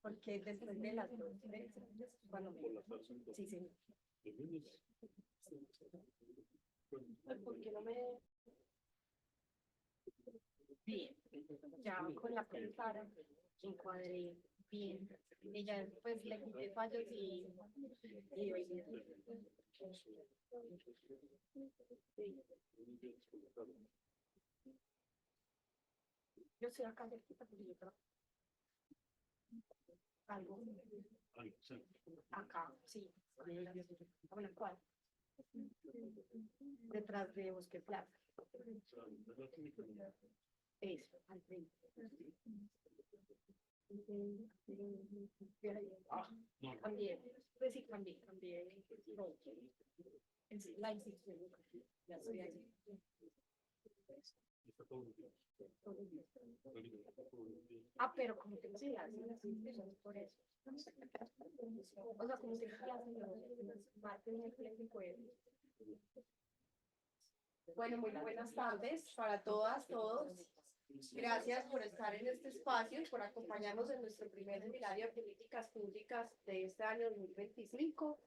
porque después de las 12, cuando me... Sí, sí. ¿Por qué no me...? Bien, ya con la cara encuadré bien. Y ya después le quité fallos y yo estoy acá cerquita porque yo trabajo algo. Acá, sí. Bueno, ¿cuál? Detrás de Bosque Plaza. Eso, al frente. También, pues sí, cambié. No, la institución educativa, ya estoy allí. Pero como tengo clases, las instituciones por eso. O sea, como tengo clases los martes, miércoles y jueves. Bueno, muy buenas tardes para todas, todos. Gracias por estar en este espacio, por acompañarnos en nuestro primer seminario de políticas públicas de este año 2025.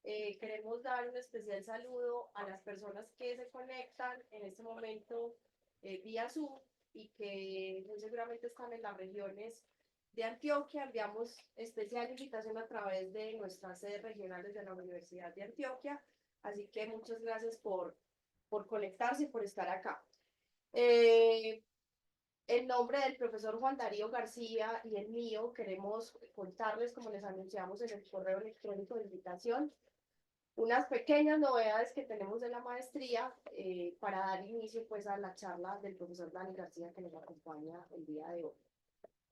Queremos dar un especial saludo a las personas que se conectan en este momento vía Zoom y que muy seguramente están en las regiones de Antioquia. Enviamos especial invitación a través de nuestras sedes regionales de la Universidad de Antioquia. Así que muchas gracias por conectarse y por estar acá. En nombre del profesor Juan Darío García y el mío, queremos contarles, como les anunciamos en el correo electrónico de invitación, unas pequeñas novedades que tenemos de la maestría para dar inicio pues a la charla del profesor Dani García que nos acompaña el día de hoy.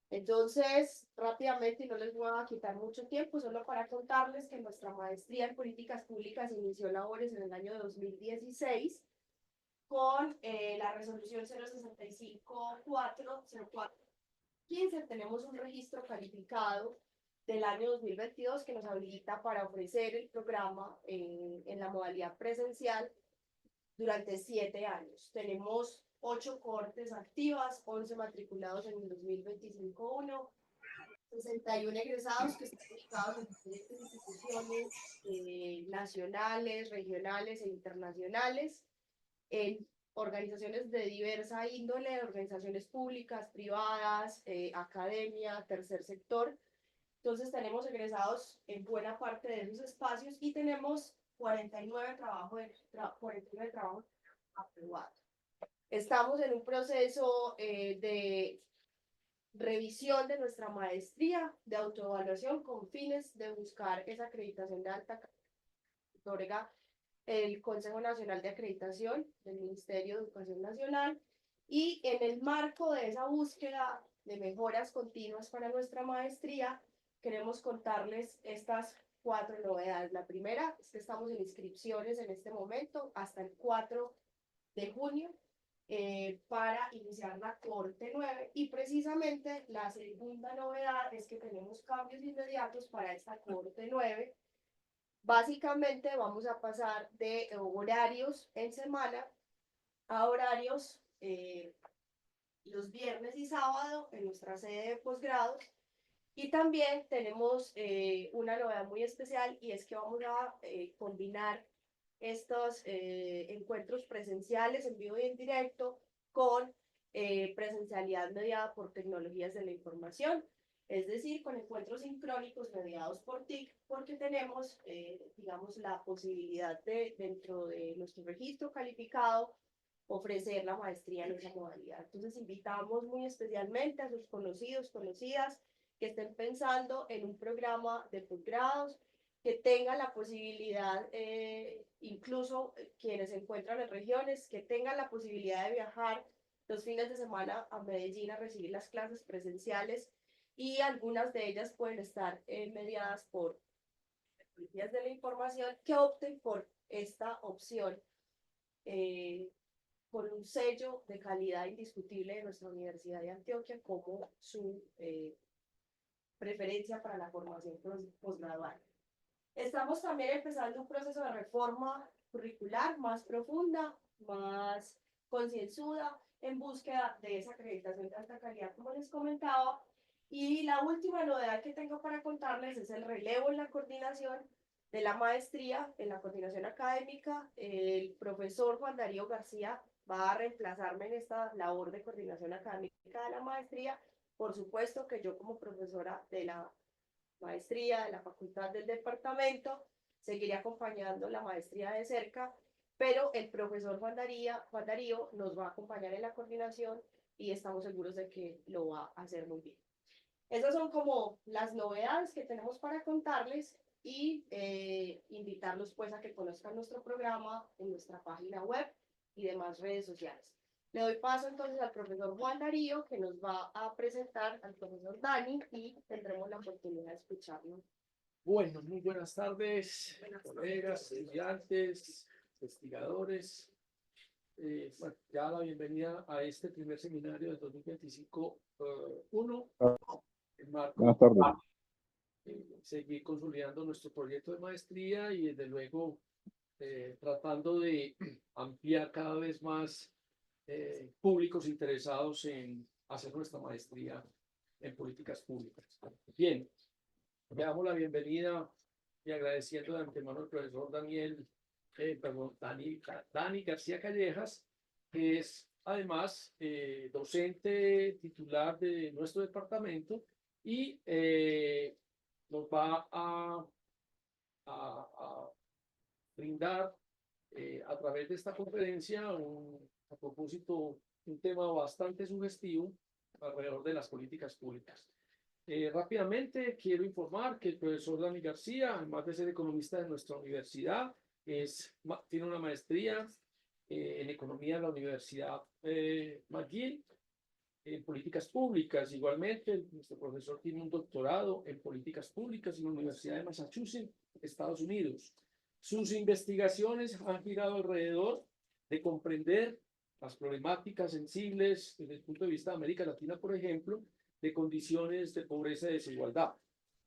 Entonces, rápidamente, y no les voy a quitar mucho tiempo, solo para contarles que nuestra maestría en políticas públicas inició labores en el año 2016 con la resolución 065-404-15. Tenemos un registro calificado del año 2022 que nos habilita para ofrecer el programa en la modalidad presencial durante 7 años. Tenemos 8 cohortes activas, 11 matriculados en el 2025-1, 61 egresados que están ubicados en diferentes instituciones nacionales, regionales e internacionales, en organizaciones de diversa índole, organizaciones públicas, privadas, academia, tercer sector. Entonces tenemos egresados en buena parte de esos espacios y tenemos 49 trabajos aprobados. Estamos en un proceso de revisión de nuestra maestría, de autoevaluación con fines de buscar esa acreditación de alta calidad que otorga el Consejo Nacional de Acreditación del Ministerio de Educación Nacional, y en el marco de esa búsqueda de mejoras continuas para nuestra maestría, queremos contarles estas 4 novedades. La primera es que estamos en inscripciones en este momento hasta el 4 de junio para iniciar la cohorte 9, y precisamente la segunda novedad es que tenemos cambios inmediatos para esta cohorte 9. Básicamente vamos a pasar de horarios en semana a horarios los viernes y sábado en nuestra sede de posgrados, y también tenemos una novedad muy especial, y es que vamos a combinar estos encuentros presenciales en vivo y en directo con presencialidad mediada por tecnologías de la información, es decir, con encuentros sincrónicos mediados por TIC, porque tenemos, digamos, la posibilidad de, dentro de nuestro registro calificado, ofrecer la maestría en esa modalidad. Entonces, invitamos muy especialmente a sus conocidos, conocidas, que estén pensando en un programa de posgrados, que tengan la posibilidad, incluso quienes se encuentran en regiones, que tengan la posibilidad de viajar los fines de semana a Medellín a recibir las clases presenciales, y algunas de ellas pueden estar mediadas por tecnologías de la información, que opten por esta opción, por un sello de calidad indiscutible de nuestra Universidad de Antioquia como su preferencia para la formación posgradual. Estamos también empezando un proceso de reforma curricular más profunda, más concienzuda, en búsqueda de esa acreditación de alta calidad, como les comentaba, Y la última novedad que tengo para contarles es el relevo en la coordinación de la maestría, en la coordinación académica. El profesor Juan Darío García va a reemplazarme en esta labor de coordinación académica de la maestría. Por supuesto que yo como profesora de la maestría de la facultad del departamento seguiré acompañando la maestría de cerca, pero el profesor Juan Darío nos va a acompañar en la coordinación y estamos seguros de que lo va a hacer muy bien. Esas son como las novedades que tenemos para contarles y invitarlos pues a que conozcan nuestro programa en nuestra página web y demás redes sociales. Le doy paso entonces al profesor Juan Darío que nos va a presentar al profesor Dani y tendremos la oportunidad de escucharlo. Bueno, muy buenas tardes, colegas, estudiantes, investigadores. Bueno, ya la bienvenida a este primer seminario del 2025-1, en marco Buenas tardes. seguir consolidando nuestro proyecto de maestría y desde luego tratando de ampliar cada vez más públicos interesados en hacer nuestra maestría en políticas públicas. Bien, le damos la bienvenida y agradeciendo de antemano al profesor Dani García Callejas, que es además docente titular de nuestro departamento y nos va a brindar a través de esta conferencia a propósito un tema bastante sugestivo alrededor de las políticas públicas. Rápidamente quiero informar que el profesor Dani García, además de ser economista de nuestra universidad, tiene una maestría en economía en la Universidad McGill, en políticas públicas. Igualmente, nuestro profesor tiene un doctorado en políticas públicas en la Universidad de Massachusetts, Estados Unidos. Sus investigaciones han girado alrededor de comprender las problemáticas sensibles desde el punto de vista de América Latina, por ejemplo, de condiciones de pobreza y desigualdad.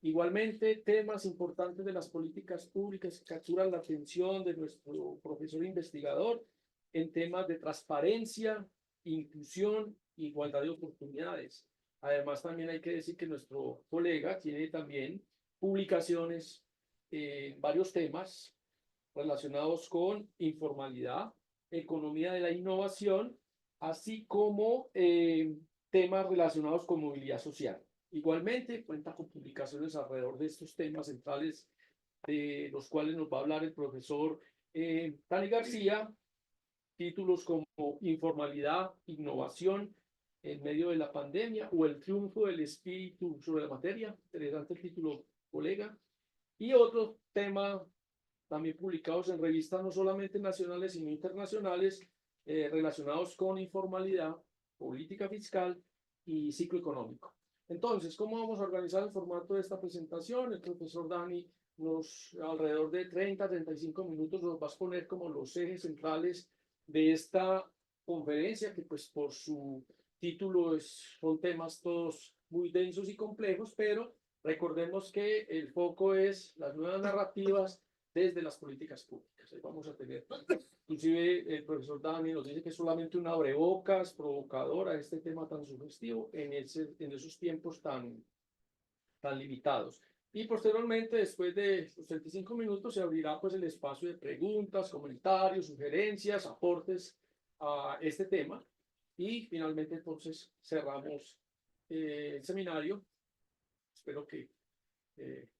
Igualmente, temas importantes de las políticas públicas que capturan la atención de nuestro profesor investigador en temas de transparencia, inclusión, igualdad de oportunidades. Además, también hay que decir que nuestro colega tiene también publicaciones en varios temas relacionados con informalidad, economía de la innovación, así como temas relacionados con movilidad social. Igualmente, cuenta con publicaciones alrededor de estos temas centrales, de los cuales nos va a hablar el profesor Dani García, títulos como Informalidad, Innovación en medio de la pandemia o El triunfo del espíritu sobre la materia. Interesante el título, colega. Y otro tema también publicados en revistas no solamente nacionales sino internacionales relacionados con informalidad, política fiscal y ciclo económico. Entonces, ¿cómo vamos a organizar el formato de esta presentación? El profesor Dani alrededor de 30-35 minutos nos va a exponer como los ejes centrales de esta conferencia, que pues por su título son temas todos muy densos y complejos, pero recordemos que el foco es las nuevas narrativas desde las políticas públicas. Ahí vamos a tener, inclusive el profesor Dani nos dice que es solamente una abrebocas provocadora a este tema tan sugestivo en esos tiempos tan limitados. Y posteriormente, después de los 35 minutos, se abrirá pues el espacio de preguntas, comentarios, sugerencias, aportes a este tema. Y finalmente, entonces, cerramos el seminario. Espero que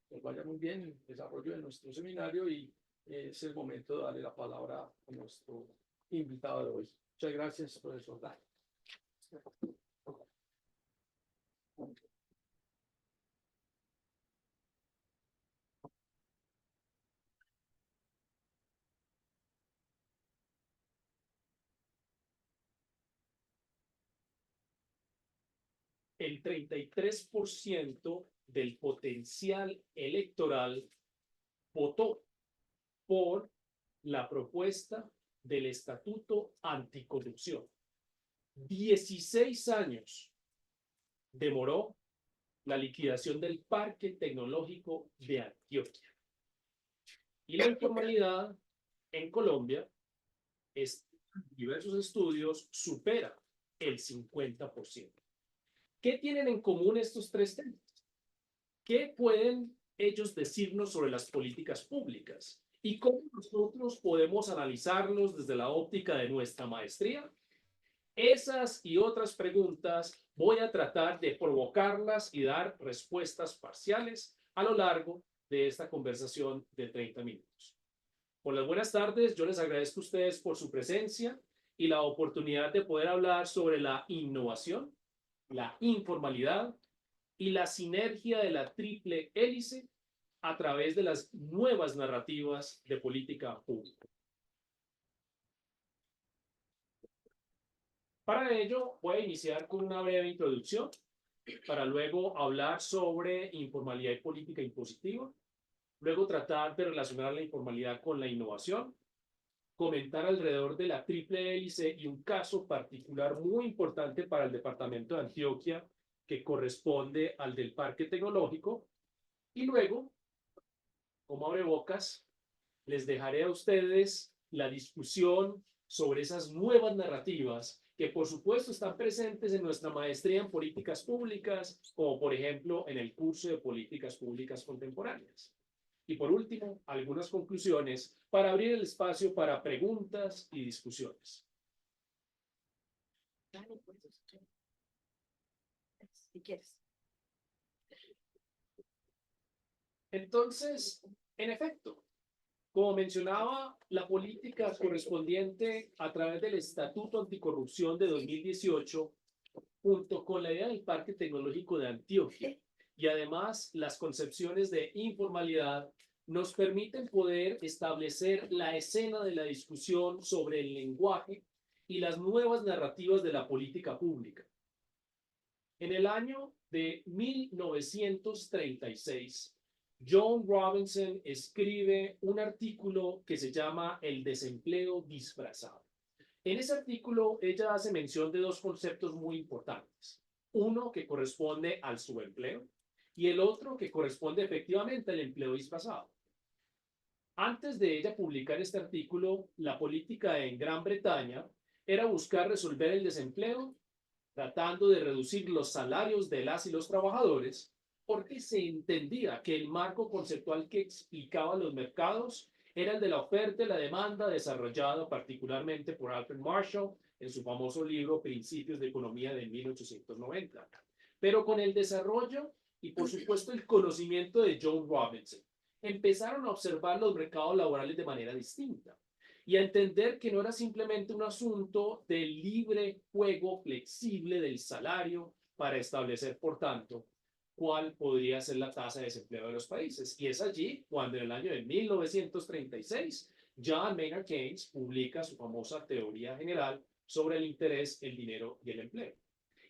nos vaya muy bien el desarrollo de nuestro seminario y es el momento de darle la palabra a nuestro invitado de hoy. Muchas gracias, profesor Dani. El 33% del potencial electoral votó por la propuesta del Estatuto Anticorrupción. 16 años demoró la liquidación del Parque Tecnológico de Antioquia. Y la informalidad en Colombia, diversos estudios, supera el 50%. ¿Qué tienen en común estos tres temas? ¿Qué pueden ellos decirnos sobre las políticas públicas? ¿Y cómo nosotros podemos analizarlos desde la óptica de nuestra maestría? Esas y otras preguntas voy a tratar de provocarlas y dar respuestas parciales a lo largo de esta conversación de 30 minutos. Por las buenas tardes, yo les agradezco a ustedes por su presencia y la oportunidad de poder hablar sobre la innovación, la informalidad y la sinergia de la triple hélice a través de las nuevas narrativas de política pública. Para ello, voy a iniciar con una breve introducción para luego hablar sobre informalidad y política impositiva, luego tratar de relacionar la informalidad con la innovación, comentar alrededor de la triple hélice y un caso particular muy importante para el departamento de Antioquia que corresponde al del Parque Tecnológico, y luego, como abrebocas, les dejaré a ustedes la discusión sobre esas nuevas narrativas que por supuesto están presentes en nuestra maestría en políticas públicas, como por ejemplo en el curso de políticas públicas contemporáneas. Y por último, algunas conclusiones para abrir el espacio para preguntas y discusiones. Dale, pues, si quieres. Entonces, en efecto, como mencionaba, la política correspondiente a través del Estatuto Anticorrupción de 2018, junto con la idea del Parque Tecnológico de Antioquia y además las concepciones de informalidad, nos permiten poder establecer la escena de la discusión sobre el lenguaje y las nuevas narrativas de la política pública. En el año de 1936, Joan Robinson escribe un artículo que se llama El desempleo disfrazado. En ese artículo ella hace mención de dos conceptos muy importantes. Uno que corresponde al subempleo y el otro que corresponde efectivamente al empleo disfrazado. Antes de ella publicar este artículo, la política en Gran Bretaña era buscar resolver el desempleo tratando de reducir los salarios de las y los trabajadores, porque se entendía que el marco conceptual que explicaba los mercados era el de la oferta y la demanda, desarrollado particularmente por Alfred Marshall en su famoso libro Principios de Economía de 1890. Pero con el desarrollo y por supuesto el conocimiento de Joan Robinson, empezaron a observar los mercados laborales de manera distinta y a entender que no era simplemente un asunto del libre juego flexible del salario para establecer, por tanto, cuál podría ser la tasa de desempleo de los países. Y es allí cuando en el año de 1936, John Maynard Keynes publica su famosa teoría general sobre el interés, el dinero y el empleo.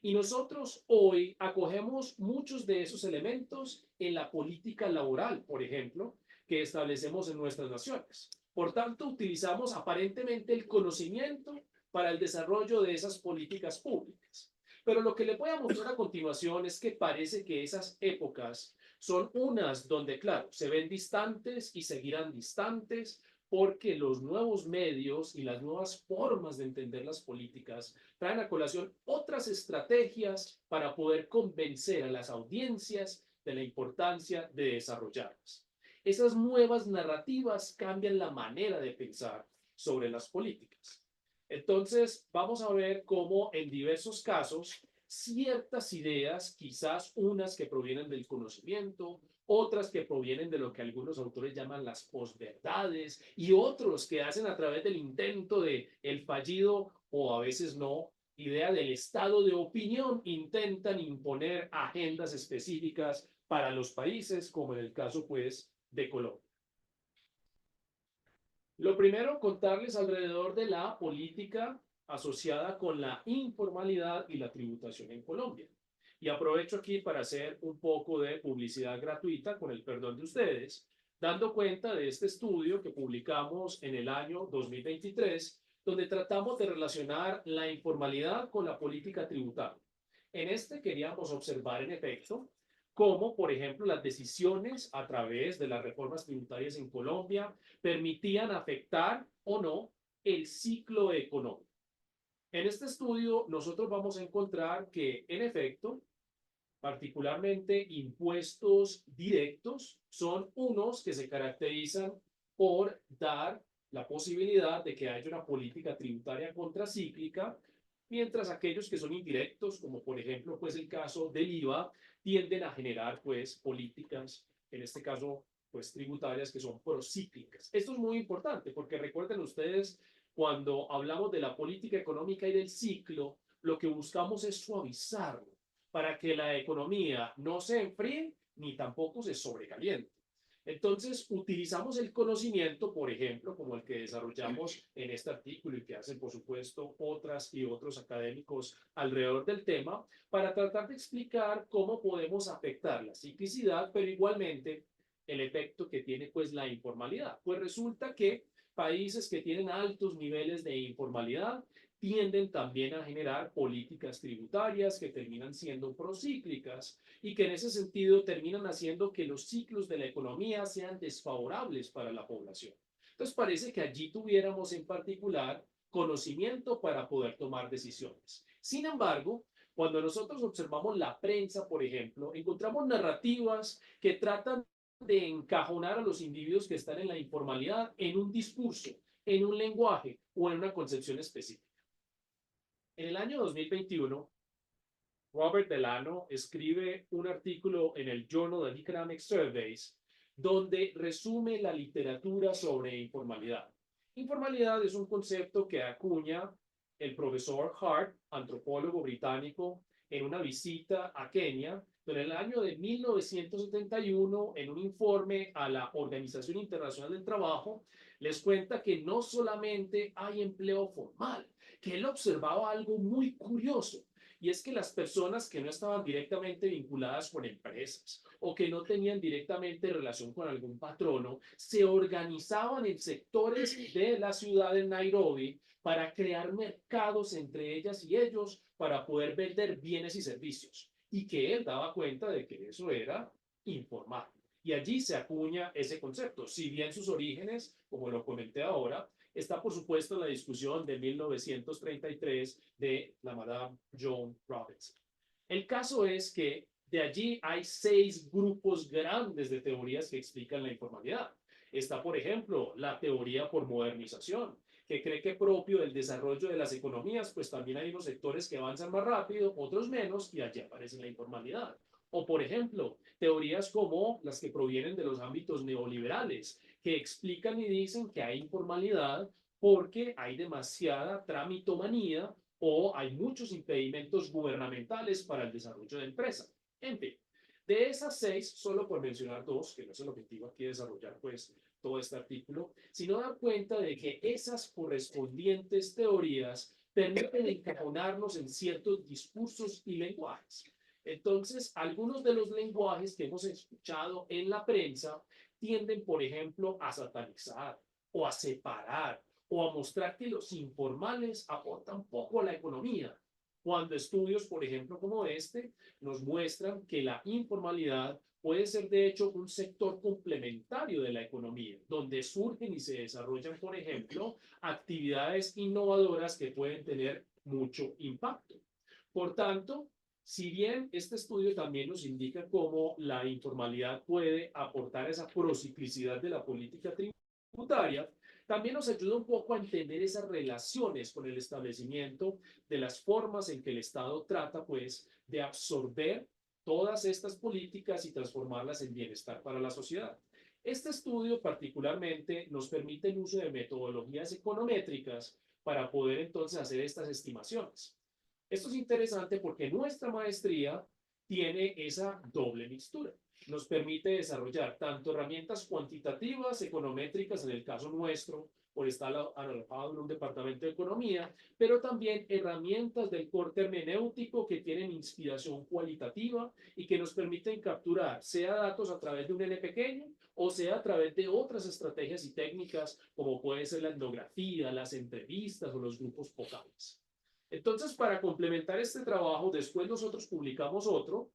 Y nosotros hoy acogemos muchos de esos elementos en la política laboral, por ejemplo, que establecemos en nuestras naciones. Por tanto, utilizamos aparentemente el conocimiento para el desarrollo de esas políticas públicas. Pero lo que le voy a mostrar a continuación es que parece que esas épocas son unas donde, claro, se ven distantes y seguirán distantes porque los nuevos medios y las nuevas formas de entender las políticas traen a colación otras estrategias para poder convencer a las audiencias de la importancia de desarrollarlas. Esas nuevas narrativas cambian la manera de pensar sobre las políticas. Entonces, vamos a ver cómo en diversos casos ciertas ideas, quizás unas que provienen del conocimiento, otras que provienen de lo que algunos autores llaman las posverdades y otros que hacen a través del intento de el fallido o a veces no, idea del estado de opinión, intentan imponer agendas específicas para los países, como en el caso pues de Colombia. Lo primero, contarles alrededor de la política asociada con la informalidad y la tributación en Colombia. Y aprovecho aquí para hacer un poco de publicidad gratuita, con el perdón de ustedes, dando cuenta de este estudio que publicamos en el año 2023, donde tratamos de relacionar la informalidad con la política tributaria. En este queríamos observar, en efecto, cómo, por ejemplo, las decisiones a través de las reformas tributarias en Colombia permitían afectar o no el ciclo económico. En este estudio nosotros vamos a encontrar que, en efecto, particularmente impuestos directos, son unos que se caracterizan por dar la posibilidad de que haya una política tributaria contracíclica, mientras aquellos que son indirectos, como por ejemplo pues el caso del IVA, tienden a generar pues políticas, en este caso pues tributarias que son procíclicas. Esto es muy importante porque recuerden ustedes, cuando hablamos de la política económica y del ciclo, lo que buscamos es suavizarlo para que la economía no se enfríe ni tampoco se sobrecaliente. Entonces, utilizamos el conocimiento, por ejemplo, como el que desarrollamos en este artículo y que hacen, por supuesto, otras y otros académicos alrededor del tema, para tratar de explicar cómo podemos afectar la ciclicidad, pero igualmente el efecto que tiene pues la informalidad. Pues resulta que países que tienen altos niveles de informalidad tienden también a generar políticas tributarias que terminan siendo procíclicas y que en ese sentido terminan haciendo que los ciclos de la economía sean desfavorables para la población. Entonces parece que allí tuviéramos en particular conocimiento para poder tomar decisiones. Sin embargo, cuando nosotros observamos la prensa, por ejemplo, encontramos narrativas que tratan de encajonar a los individuos que están en la informalidad en un discurso, en un lenguaje o en una concepción específica. En el año 2021, Robert Delano escribe un artículo en el Journal of Economic Surveys donde resume la literatura sobre informalidad. Informalidad es un concepto que acuña el profesor Hart, antropólogo británico, en una visita a Kenia, en el año de 1971, en un informe a la Organización Internacional del Trabajo, les cuenta que no solamente hay empleo formal, que él observaba algo muy curioso, y es que las personas que no estaban directamente vinculadas con empresas o que no tenían directamente relación con algún patrono, se organizaban en sectores de la ciudad de Nairobi para crear mercados entre ellas y ellos para poder vender bienes y servicios. Y que él daba cuenta de que eso era informal. Y allí se acuña ese concepto. Si bien sus orígenes, como lo comenté ahora, está por supuesto la discusión de 1933 de la Madame Joan Robinson. El caso es que de allí hay 6 grupos grandes de teorías que explican la informalidad. Está, por ejemplo, la teoría por modernización, que cree que propio del desarrollo de las economías, pues también hay unos sectores que avanzan más rápido, otros menos, y allí aparece la informalidad. O, por ejemplo, teorías como las que provienen de los ámbitos neoliberales, que explican y dicen que hay informalidad porque hay demasiada tramitomanía o hay muchos impedimentos gubernamentales para el desarrollo de empresas. En fin, de esas 6, solo por mencionar 2, que no es el objetivo aquí de desarrollar pues todo este artículo, sino dar cuenta de que esas correspondientes teorías permiten encajonarnos en ciertos discursos y lenguajes. Entonces, algunos de los lenguajes que hemos escuchado en la prensa tienden, por ejemplo, a satanizar o a separar o a mostrar que los informales aportan poco a la economía, cuando estudios, por ejemplo, como este, nos muestran que la informalidad puede ser de hecho un sector complementario de la economía, donde surgen y se desarrollan, por ejemplo, actividades innovadoras que pueden tener mucho impacto. Por tanto, si bien este estudio también nos indica cómo la informalidad puede aportar esa prociclicidad de la política tributaria, también nos ayuda un poco a entender esas relaciones con el establecimiento de las formas en que el Estado trata, pues, de absorber todas estas políticas y transformarlas en bienestar para la sociedad. Este estudio particularmente nos permite el uso de metodologías econométricas para poder entonces hacer estas estimaciones. Esto es interesante porque nuestra maestría tiene esa doble mixtura. Nos permite desarrollar tanto herramientas cuantitativas, econométricas, en el caso nuestro, por estar alojado en un departamento de economía, pero también herramientas del corte hermenéutico que tienen inspiración cualitativa y que nos permiten capturar, sea datos a través de un N pequeño o sea a través de otras estrategias y técnicas como puede ser la etnografía, las entrevistas o los grupos focales. Entonces, para complementar este trabajo, después nosotros publicamos otro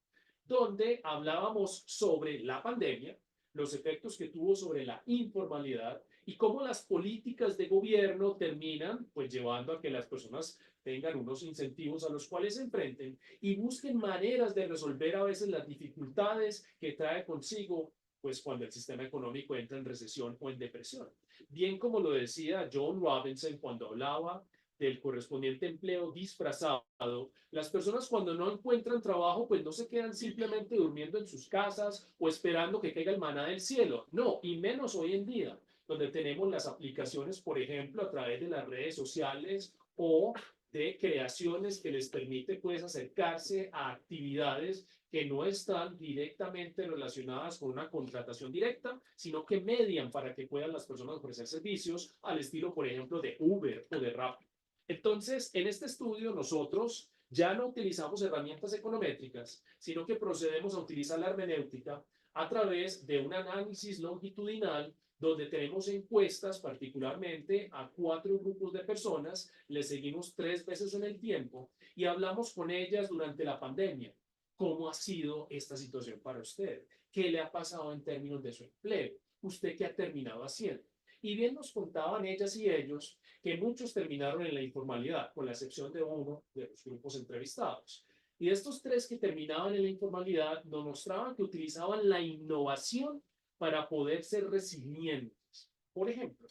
donde hablábamos sobre la pandemia, los efectos que tuvo sobre la informalidad y cómo las políticas de gobierno terminan pues llevando a que las personas tengan unos incentivos a los cuales se enfrenten y busquen maneras de resolver a veces las dificultades que trae consigo pues cuando el sistema económico entra en recesión o en depresión. Bien como lo decía John Robinson cuando hablaba del correspondiente empleo disfrazado, las personas cuando no encuentran trabajo, pues no se quedan simplemente durmiendo en sus casas o esperando que caiga el maná del cielo. No, y menos hoy en día, donde tenemos las aplicaciones, por ejemplo, a través de las redes sociales o de creaciones que les permite pues acercarse a actividades que no están directamente relacionadas con una contratación directa, sino que median para que puedan las personas ofrecer servicios al estilo, por ejemplo, de Uber o de Rappi. Entonces, en este estudio nosotros ya no utilizamos herramientas econométricas, sino que procedemos a utilizar la hermenéutica a través de un análisis longitudinal donde tenemos encuestas particularmente a 4 grupos de personas, les seguimos 3 veces en el tiempo y hablamos con ellas durante la pandemia. ¿Cómo ha sido esta situación para usted? ¿Qué le ha pasado en términos de su empleo? ¿Usted qué ha terminado haciendo? Y bien nos contaban ellas y ellos que muchos terminaron en la informalidad, con la excepción de uno de los grupos entrevistados. Y estos 3 que terminaban en la informalidad nos mostraban que utilizaban la innovación para poder ser resilientes. Por ejemplo,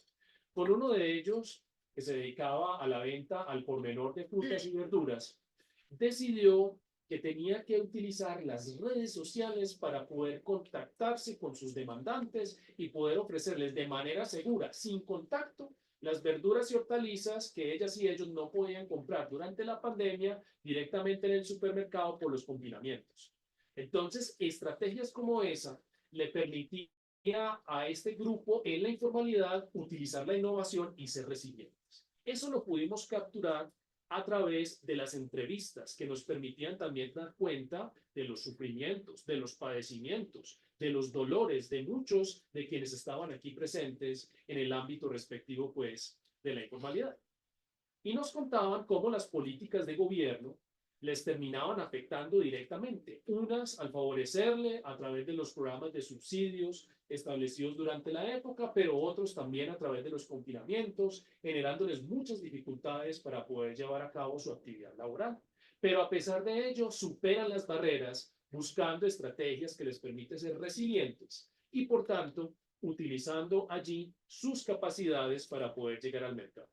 con uno de ellos, que se dedicaba a la venta al por menor de frutas y verduras, decidió que tenía que utilizar las redes sociales para poder contactarse con sus demandantes y poder ofrecerles de manera segura, sin contacto, las verduras y hortalizas que ellas y ellos no podían comprar durante la pandemia directamente en el supermercado por los confinamientos. Entonces, estrategias como esa le permitían a este grupo en la informalidad utilizar la innovación y ser resilientes. Eso lo pudimos capturar a través de las entrevistas que nos permitían también dar cuenta de los sufrimientos, de los padecimientos, de los dolores de muchos de quienes estaban aquí presentes en el ámbito respectivo, pues, de la informalidad. Y nos contaban cómo las políticas de gobierno les terminaban afectando directamente, unas al favorecerle a través de los programas de subsidios establecidos durante la época, pero otros también a través de los confinamientos, generándoles muchas dificultades para poder llevar a cabo su actividad laboral. Pero a pesar de ello, superan las barreras buscando estrategias que les permiten ser resilientes y, por tanto, utilizando allí sus capacidades para poder llegar al mercado.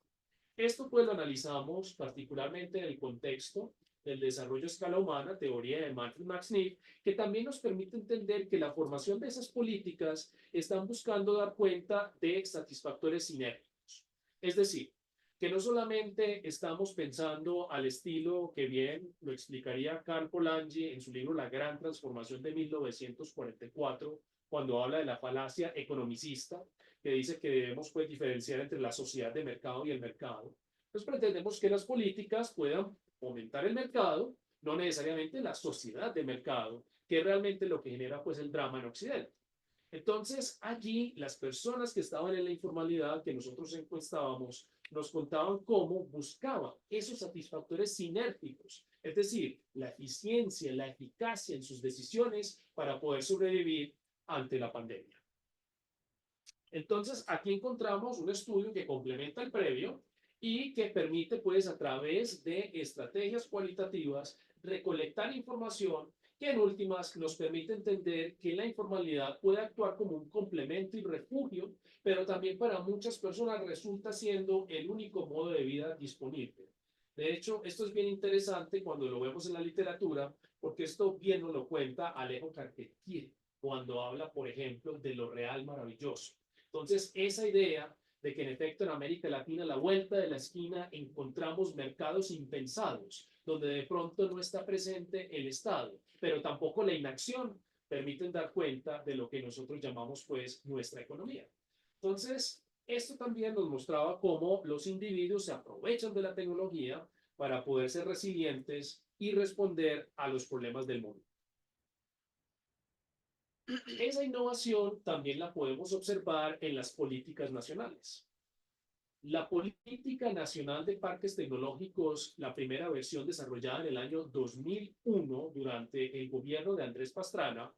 Esto pues lo analizamos particularmente en el contexto del desarrollo a escala humana, teoría de Manfred Max Neef, que también nos permite entender que la formación de esas políticas están buscando dar cuenta de satisfactores sinérgicos. Es decir, que no solamente estamos pensando al estilo que bien lo explicaría Karl Polanyi en su libro La Gran Transformación de 1944, cuando habla de la falacia economicista, que dice que debemos pues diferenciar entre la sociedad de mercado y el mercado. Pues pretendemos que las políticas puedan fomentar el mercado, no necesariamente la sociedad de mercado, que es realmente lo que genera pues el drama en Occidente. Entonces, allí las personas que estaban en la informalidad, que nosotros encuestábamos, nos contaban cómo buscaban esos satisfactores sinérgicos, es decir, la eficiencia, la eficacia en sus decisiones para poder sobrevivir ante la pandemia. Entonces, aquí encontramos un estudio que complementa el previo y que permite, pues, a través de estrategias cualitativas, recolectar información que en últimas nos permite entender que la informalidad puede actuar como un complemento y refugio, pero también para muchas personas resulta siendo el único modo de vida disponible. De hecho, esto es bien interesante cuando lo vemos en la literatura, porque esto bien nos lo cuenta Alejo Carpentier, cuando habla, por ejemplo, de lo real maravilloso. Entonces, esa idea de que en efecto en América Latina, a la vuelta de la esquina, encontramos mercados impensados, donde de pronto no está presente el Estado, pero tampoco la inacción, permiten dar cuenta de lo que nosotros llamamos pues nuestra economía. Entonces, esto también nos mostraba cómo los individuos se aprovechan de la tecnología para poder ser resilientes y responder a los problemas del mundo. Esa innovación también la podemos observar en las políticas nacionales. La Política Nacional de Parques Tecnológicos, la primera versión desarrollada en el año 2001 durante el gobierno de Andrés Pastrana,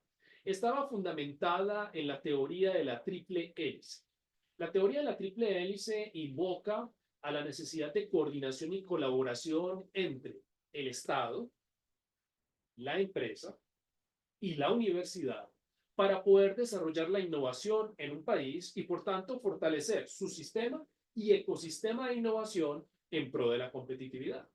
estaba fundamentada en la teoría de la triple hélice. La teoría de la triple hélice invoca a la necesidad de coordinación y colaboración entre el Estado, la empresa y la universidad para poder desarrollar la innovación en un país y, por tanto, fortalecer su sistema y ecosistema de innovación en pro de la competitividad.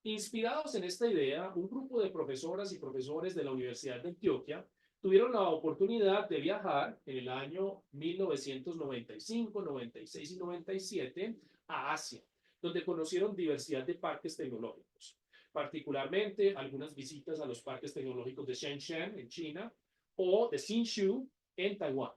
Inspirados en esta idea, un grupo de profesoras y profesores de la Universidad de Antioquia tuvieron la oportunidad de viajar en el año 1995, 96 y 97 a Asia, donde conocieron diversidad de parques tecnológicos, particularmente algunas visitas a los parques tecnológicos de Shenzhen en China o de Hsinchu en Taiwán.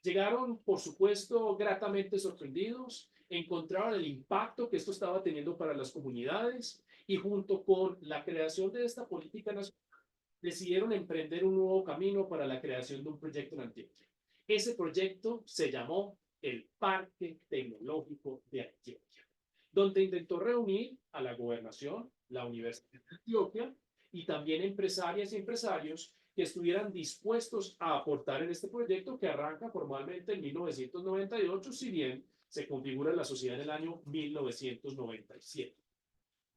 Llegaron, por supuesto, gratamente sorprendidos, encontraron el impacto que esto estaba teniendo para las comunidades y junto con la creación de esta política nacional decidieron emprender un nuevo camino para la creación de un proyecto en Antioquia. Ese proyecto se llamó el Parque Tecnológico de Antioquia, donde intentó reunir a la gobernación, la Universidad de Antioquia y también empresarias y empresarios que estuvieran dispuestos a aportar en este proyecto que arranca formalmente en 1998, si bien se configura la sociedad en el año 1997.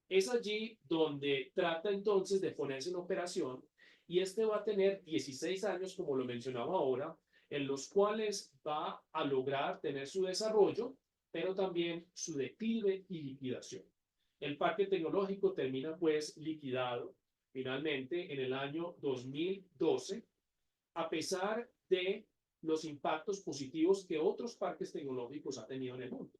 Es allí donde trata entonces de ponerse en operación y este va a tener 16 años, como lo mencionaba ahora, en los cuales va a lograr tener su desarrollo, pero también su declive y liquidación. El parque tecnológico termina pues liquidado finalmente en el año 2012, a pesar de los impactos positivos que otros parques tecnológicos ha tenido en el mundo.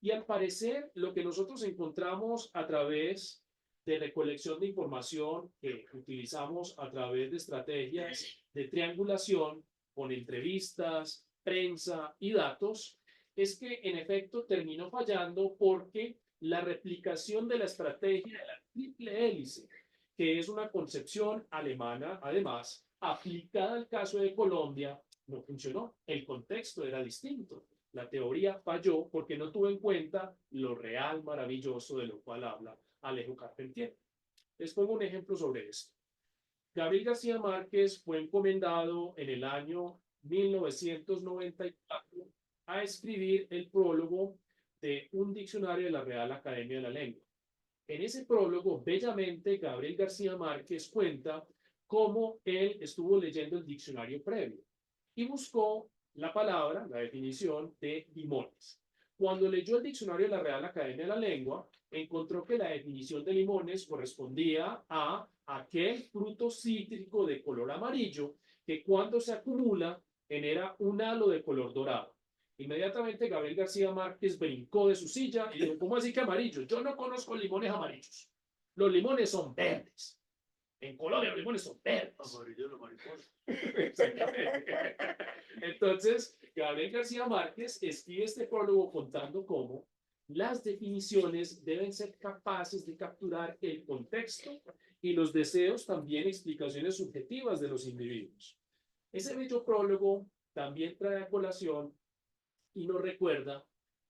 Y al parecer, lo que nosotros encontramos a través de recolección de información que utilizamos a través de estrategias de triangulación con entrevistas, prensa y datos, es que en efecto terminó fallando porque la replicación de la estrategia de la triple hélice, que es una concepción alemana, además, aplicada al caso de Colombia, no funcionó. El contexto era distinto. La teoría falló porque no tuvo en cuenta lo real maravilloso de lo cual habla Alejo Carpentier. Les pongo un ejemplo sobre esto. Gabriel García Márquez fue encomendado en el año 1994 a escribir el prólogo de un diccionario de la Real Academia de la Lengua. En ese prólogo, bellamente, Gabriel García Márquez cuenta cómo él estuvo leyendo el diccionario previo y buscó la palabra, la definición de limones. Cuando leyó el diccionario de la Real Academia de la Lengua, encontró que la definición de limones correspondía a aquel fruto cítrico de color amarillo que cuando se acumula genera un halo de color dorado. Inmediatamente Gabriel García Márquez brincó de su silla y dijo, ¿cómo así que amarillos? Yo no conozco limones amarillos. Los limones son verdes. En Colombia los limones son verdes. Amarillo la mariposa. Exactamente. Entonces, Gabriel García Márquez escribe este prólogo contando cómo las definiciones deben ser capaces de capturar el contexto y los deseos, también explicaciones subjetivas de los individuos. Ese bello prólogo también trae a colación y nos recuerda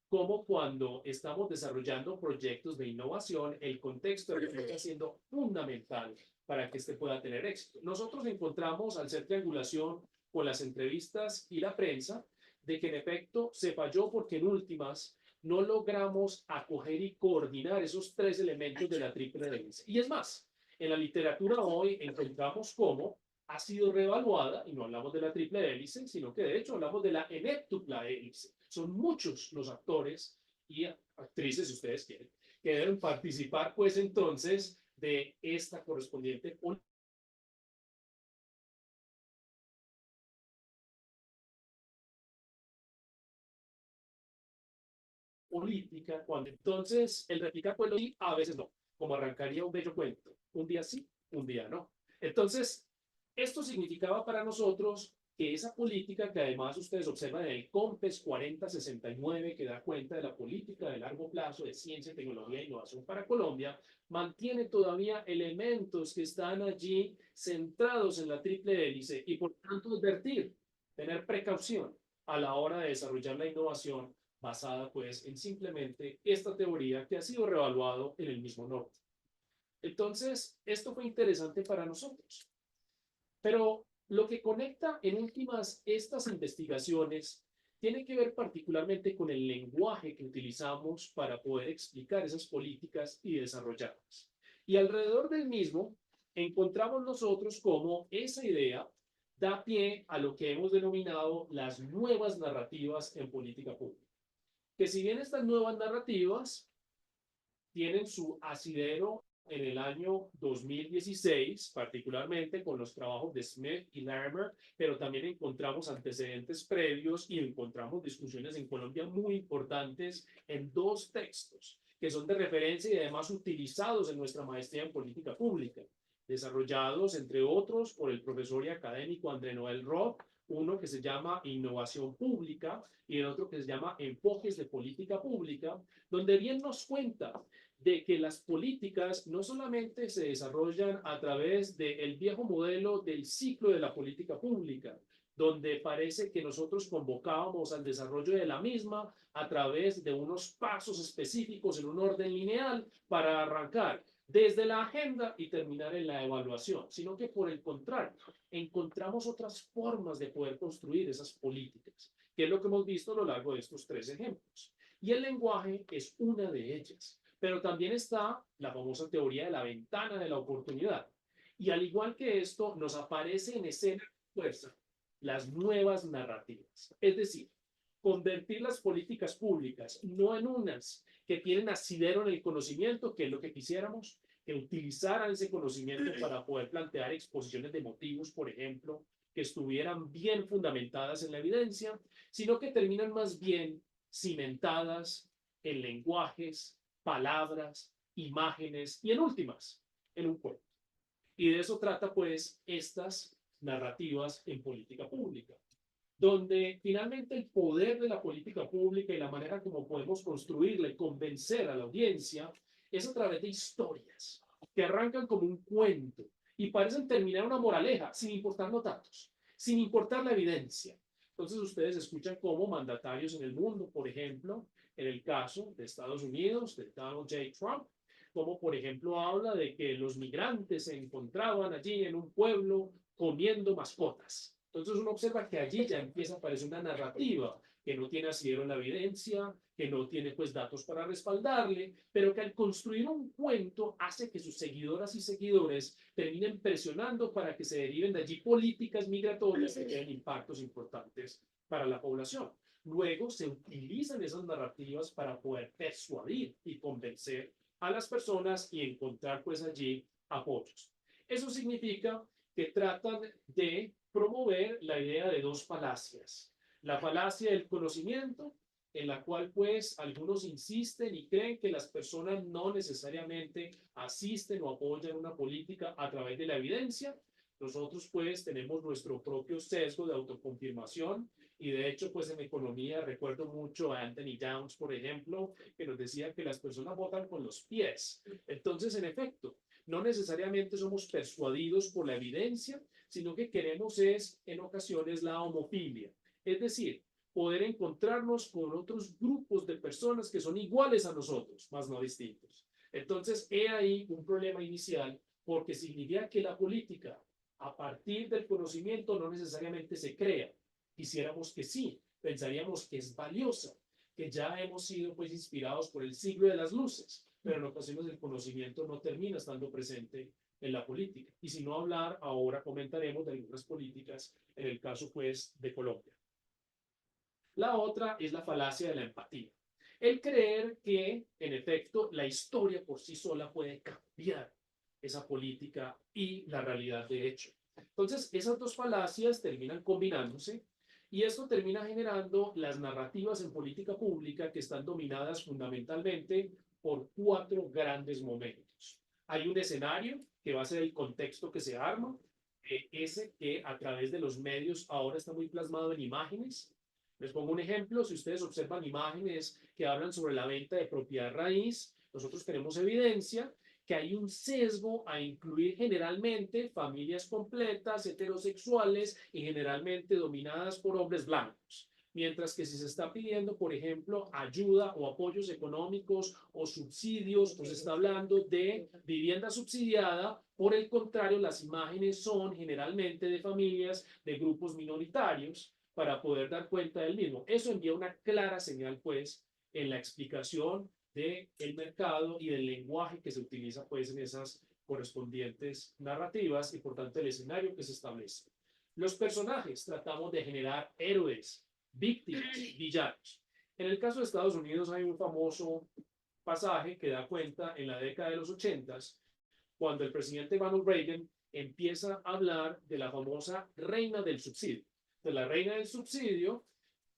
cómo cuando estamos desarrollando proyectos de innovación, el contexto está siendo fundamental para que este pueda tener éxito. Nosotros encontramos, al hacer triangulación con las entrevistas y la prensa, de que en efecto se falló porque en últimas no logramos acoger y coordinar esos tres elementos de la triple hélice. Y es más, en la literatura hoy encontramos cómo ha sido reevaluada, y no hablamos de la triple hélice, sino que de hecho hablamos de la enéptupla hélice. Son muchos los actores y actrices, si ustedes quieren, que deben participar, pues entonces, de esta correspondiente política, cuando entonces el replicar pueblo sí, a veces no, como arrancaría un bello cuento, un día sí, un día no. Entonces, esto significaba para nosotros que esa política, que además ustedes observan en el COMPES 4069, que da cuenta de la política de largo plazo de ciencia, tecnología e innovación para Colombia, mantiene todavía elementos que están allí centrados en la triple hélice y por tanto advertir, tener precaución a la hora de desarrollar la innovación basada pues en simplemente esta teoría que ha sido reevaluado en el mismo norte. Entonces, esto fue interesante para nosotros. Pero lo que conecta en últimas estas investigaciones tiene que ver particularmente con el lenguaje que utilizamos para poder explicar esas políticas y desarrollarlas. Y alrededor del mismo encontramos nosotros cómo esa idea da pie a lo que hemos denominado las nuevas narrativas en política pública. Que si bien estas nuevas narrativas tienen su asidero en el año 2016, particularmente con los trabajos de Smith y Larimer, pero también encontramos antecedentes previos y encontramos discusiones en Colombia muy importantes en dos textos que son de referencia y además utilizados en nuestra maestría en política pública, desarrollados entre otros por el profesor y académico André Noel Roth, uno que se llama Innovación Pública y el otro que se llama Enfoques de Política Pública, donde bien nos cuenta de que las políticas no solamente se desarrollan a través del viejo modelo del ciclo de la política pública, donde parece que nosotros convocábamos al desarrollo de la misma a través de unos pasos específicos en un orden lineal para arrancar desde la agenda y terminar en la evaluación, sino que por el contrario, encontramos otras formas de poder construir esas políticas, que es lo que hemos visto a lo largo de estos tres ejemplos. Y el lenguaje es una de ellas. Pero también está la famosa teoría de la ventana de la oportunidad. Y al igual que esto, nos aparece en escena fuerza las nuevas narrativas. Es decir, convertir las políticas públicas no en unas que tienen asidero en el conocimiento, que es lo que quisiéramos, que utilizaran ese conocimiento para poder plantear exposiciones de motivos, por ejemplo, que estuvieran bien fundamentadas en la evidencia, sino que terminan más bien cimentadas en lenguajes, palabras, imágenes y en últimas, en un cuento. Y de eso trata pues estas narrativas en política pública, donde finalmente el poder de la política pública y la manera como podemos construirla y convencer a la audiencia es a través de historias que arrancan como un cuento y parecen terminar una moraleja sin importar los datos, sin importar la evidencia. Entonces ustedes escuchan cómo mandatarios en el mundo, por ejemplo, en el caso de Estados Unidos, de Donald J. Trump, como por ejemplo habla de que los migrantes se encontraban allí en un pueblo comiendo mascotas. Entonces uno observa que allí ya empieza a aparecer una narrativa que no tiene asidero en la evidencia, que no tiene pues datos para respaldarle, pero que al construir un cuento hace que sus seguidoras y seguidores terminen presionando para que se deriven de allí políticas migratorias que tengan impactos importantes para la población. Luego se utilizan esas narrativas para poder persuadir y convencer a las personas y encontrar pues allí apoyos. Eso significa que tratan de promover la idea de dos falacias. La falacia del conocimiento, en la cual pues algunos insisten y creen que las personas no necesariamente asisten o apoyan una política a través de la evidencia. Nosotros pues tenemos nuestro propio sesgo de autoconfirmación y de hecho pues en economía recuerdo mucho a Anthony Downs, por ejemplo, que nos decía que las personas votan con los pies. Entonces, en efecto, no necesariamente somos persuadidos por la evidencia, sino que queremos es en ocasiones la homofilia, es decir, poder encontrarnos con otros grupos de personas que son iguales a nosotros, más no distintos. Entonces, he ahí un problema inicial, porque significa que la política, a partir del conocimiento, no necesariamente se crea. Quisiéramos que sí, pensaríamos que es valiosa, que ya hemos sido pues inspirados por el siglo de las luces, pero en ocasiones el conocimiento no termina estando presente en la política. Y si no hablar, ahora comentaremos de algunas políticas, en el caso pues de Colombia. La otra es la falacia de la empatía. El creer que, en efecto, la historia por sí sola puede cambiar esa política y la realidad de hecho. Entonces, esas dos falacias terminan combinándose y esto termina generando las narrativas en política pública que están dominadas fundamentalmente por cuatro grandes momentos. Hay un escenario que va a ser el contexto que se arma, ese que a través de los medios ahora está muy plasmado en imágenes. Les pongo un ejemplo, si ustedes observan imágenes que hablan sobre la venta de propiedad raíz, nosotros tenemos evidencia que hay un sesgo a incluir generalmente familias completas, heterosexuales y generalmente dominadas por hombres blancos. Mientras que si se está pidiendo, por ejemplo, ayuda o apoyos económicos o subsidios, o se está hablando de vivienda subsidiada, por el contrario, las imágenes son generalmente de familias de grupos minoritarios, para poder dar cuenta del mismo. Eso envía una clara señal, pues, en la explicación del mercado y del lenguaje que se utiliza, pues, en esas correspondientes narrativas y, por tanto, el escenario que se establece. Los personajes, tratamos de generar héroes, víctimas, villanos. En el caso de Estados Unidos hay un famoso pasaje que da cuenta en la década de los 80, cuando el presidente Ronald Reagan empieza a hablar de la famosa reina del subsidio. Entonces, la reina del subsidio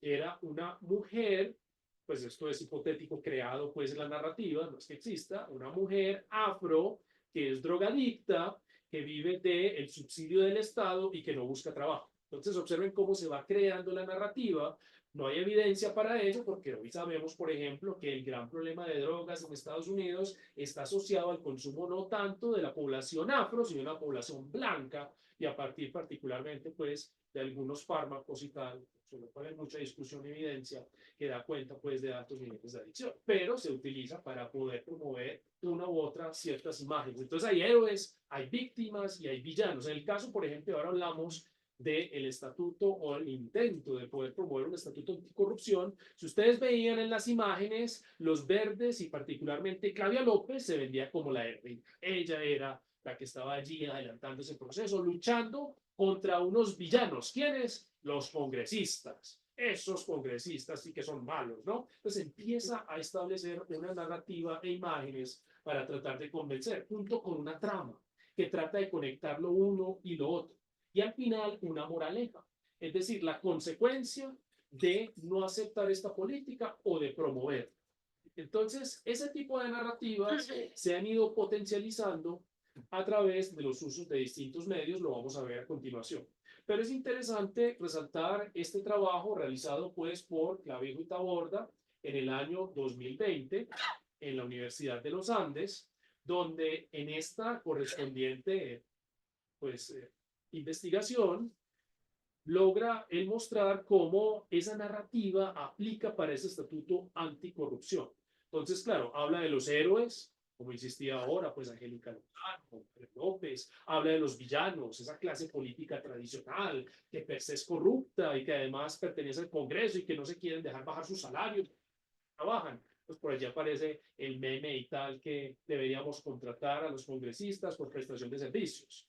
era una mujer, pues esto es hipotético, creado pues en la narrativa, no es que exista, una mujer afro que es drogadicta, que vive del subsidio del Estado y que no busca trabajo. Entonces observen cómo se va creando la narrativa. No hay evidencia para ello porque hoy sabemos, por ejemplo, que el gran problema de drogas en Estados Unidos está asociado al consumo no tanto de la población afro, sino de la población blanca y a partir particularmente pues de algunos fármacos y tal, sobre lo cual hay mucha discusión y evidencia que da cuenta pues de altos niveles de adicción, pero se utiliza para poder promover una u otra ciertas imágenes. Entonces hay héroes, hay víctimas y hay villanos. En el caso, por ejemplo, ahora hablamos del estatuto o el intento de poder promover un estatuto anticorrupción. Si ustedes veían en las imágenes, los verdes y particularmente Claudia López se vendía como la héroe. Ella era la que estaba allí adelantando ese proceso, luchando contra unos villanos. ¿Quiénes? Los congresistas. Esos congresistas sí que son malos, ¿no? Entonces empieza a establecer una narrativa e imágenes para tratar de convencer, junto con una trama que trata de conectar lo uno y lo otro. Y al final una moraleja, es decir, la consecuencia de no aceptar esta política o de promover. Entonces, ese tipo de narrativas se han ido potencializando a través de los usos de distintos medios, lo vamos a ver a continuación. Pero es interesante resaltar este trabajo realizado pues por Clavijo y Taborda en el año 2020 en la Universidad de los Andes, donde en esta correspondiente pues investigación logra él mostrar cómo esa narrativa aplica para ese estatuto anticorrupción. Entonces, claro, habla de los héroes, como insistía ahora, pues Angélica López, habla de los villanos, esa clase política tradicional que per se es corrupta y que además pertenece al Congreso y que no se quieren dejar bajar su salario, trabajan. Pues por allí aparece el meme y tal que deberíamos contratar a los congresistas por prestación de servicios.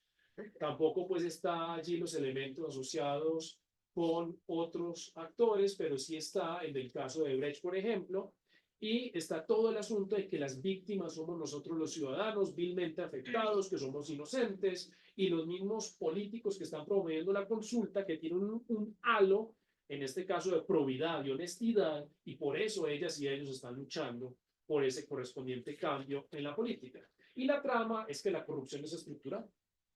Tampoco pues está allí los elementos asociados con otros actores, pero sí está en el caso de Brecht, por ejemplo, y está todo el asunto de que las víctimas somos nosotros los ciudadanos vilmente afectados, que somos inocentes, y los mismos políticos que están promoviendo la consulta, que tienen un halo, en este caso de probidad y honestidad, y por eso ellas y ellos están luchando por ese correspondiente cambio en la política. Y la trama es que la corrupción es estructural.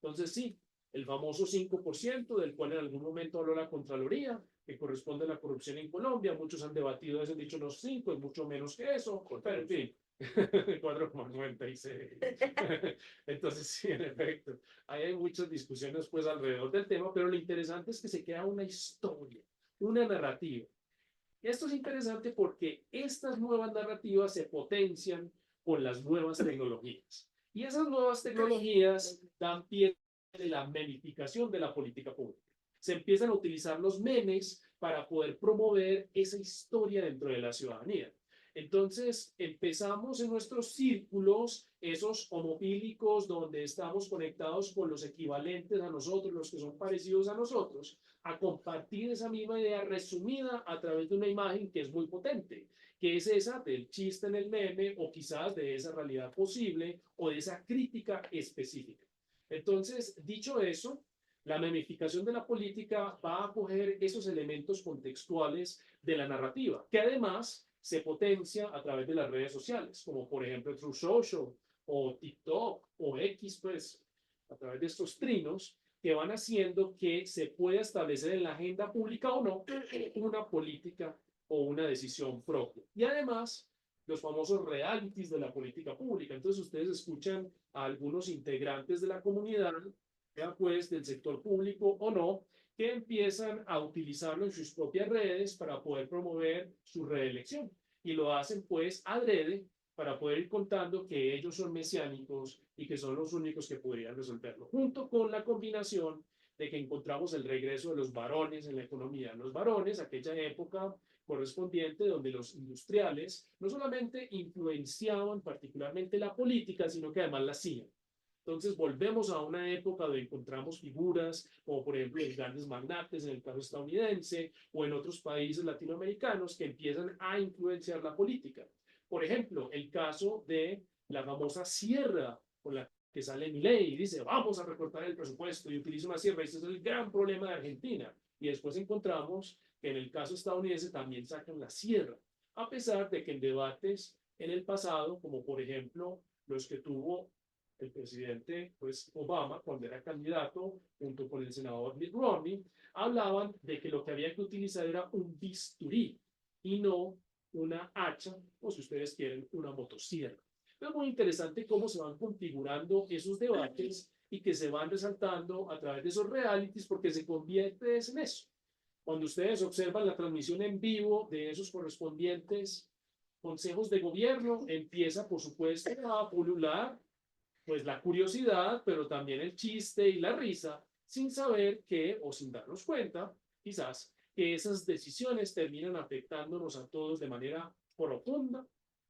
Entonces, sí, el famoso 5%, del cual en algún momento habló la Contraloría, que corresponde a la corrupción en Colombia. Muchos han debatido eso, han dicho los 5, es mucho menos que eso, pero en fin, 4,96. Entonces, sí, en efecto, ahí hay muchas discusiones pues alrededor del tema, pero lo interesante es que se queda una historia, una narrativa. Esto es interesante porque estas nuevas narrativas se potencian con las nuevas tecnologías. Y esas nuevas tecnologías dan pie a la memificación de la política pública. Se empiezan a utilizar los memes para poder promover esa historia dentro de la ciudadanía. Entonces empezamos en nuestros círculos, esos homofílicos donde estamos conectados con los equivalentes a nosotros, los que son parecidos a nosotros, a compartir esa misma idea resumida a través de una imagen que es muy potente, que es esa del chiste en el meme o quizás de esa realidad posible o de esa crítica específica. Entonces, dicho eso, la memificación de la política va a coger esos elementos contextuales de la narrativa, que además se potencia a través de las redes sociales, como por ejemplo True Social o TikTok o X, pues a través de estos trinos que van haciendo que se pueda establecer en la agenda pública o no una política o una decisión propia. Y además, los famosos realities de la política pública. Entonces, ustedes escuchan a algunos integrantes de la comunidad, ya pues del sector público o no, que empiezan a utilizarlo en sus propias redes para poder promover su reelección. Y lo hacen pues adrede para poder ir contando que ellos son mesiánicos y que son los únicos que podrían resolverlo, junto con la combinación de que encontramos el regreso de los varones en la economía. Los varones, aquella época correspondiente donde los industriales no solamente influenciaban particularmente la política, sino que además la hacían. Entonces volvemos a una época donde encontramos figuras como por ejemplo los grandes magnates en el caso estadounidense o en otros países latinoamericanos que empiezan a influenciar la política. Por ejemplo, el caso de la famosa sierra con la que sale Milei y dice vamos a recortar el presupuesto y utiliza una sierra. Este es el gran problema de Argentina. Y después encontramos que en el caso estadounidense también sacan la sierra, a pesar de que en debates en el pasado, como por ejemplo los que tuvo el presidente pues, Obama, cuando era candidato, junto con el senador Mitt Romney, hablaban de que lo que había que utilizar era un bisturí y no una hacha, o si ustedes quieren, una motosierra. Es muy interesante cómo se van configurando esos debates y que se van resaltando a través de esos realities porque se convierte en eso. Cuando ustedes observan la transmisión en vivo de esos correspondientes consejos de gobierno, empieza, por supuesto, a pulular pues la curiosidad, pero también el chiste y la risa, sin saber que, o sin darnos cuenta, quizás, que esas decisiones terminan afectándonos a todos de manera profunda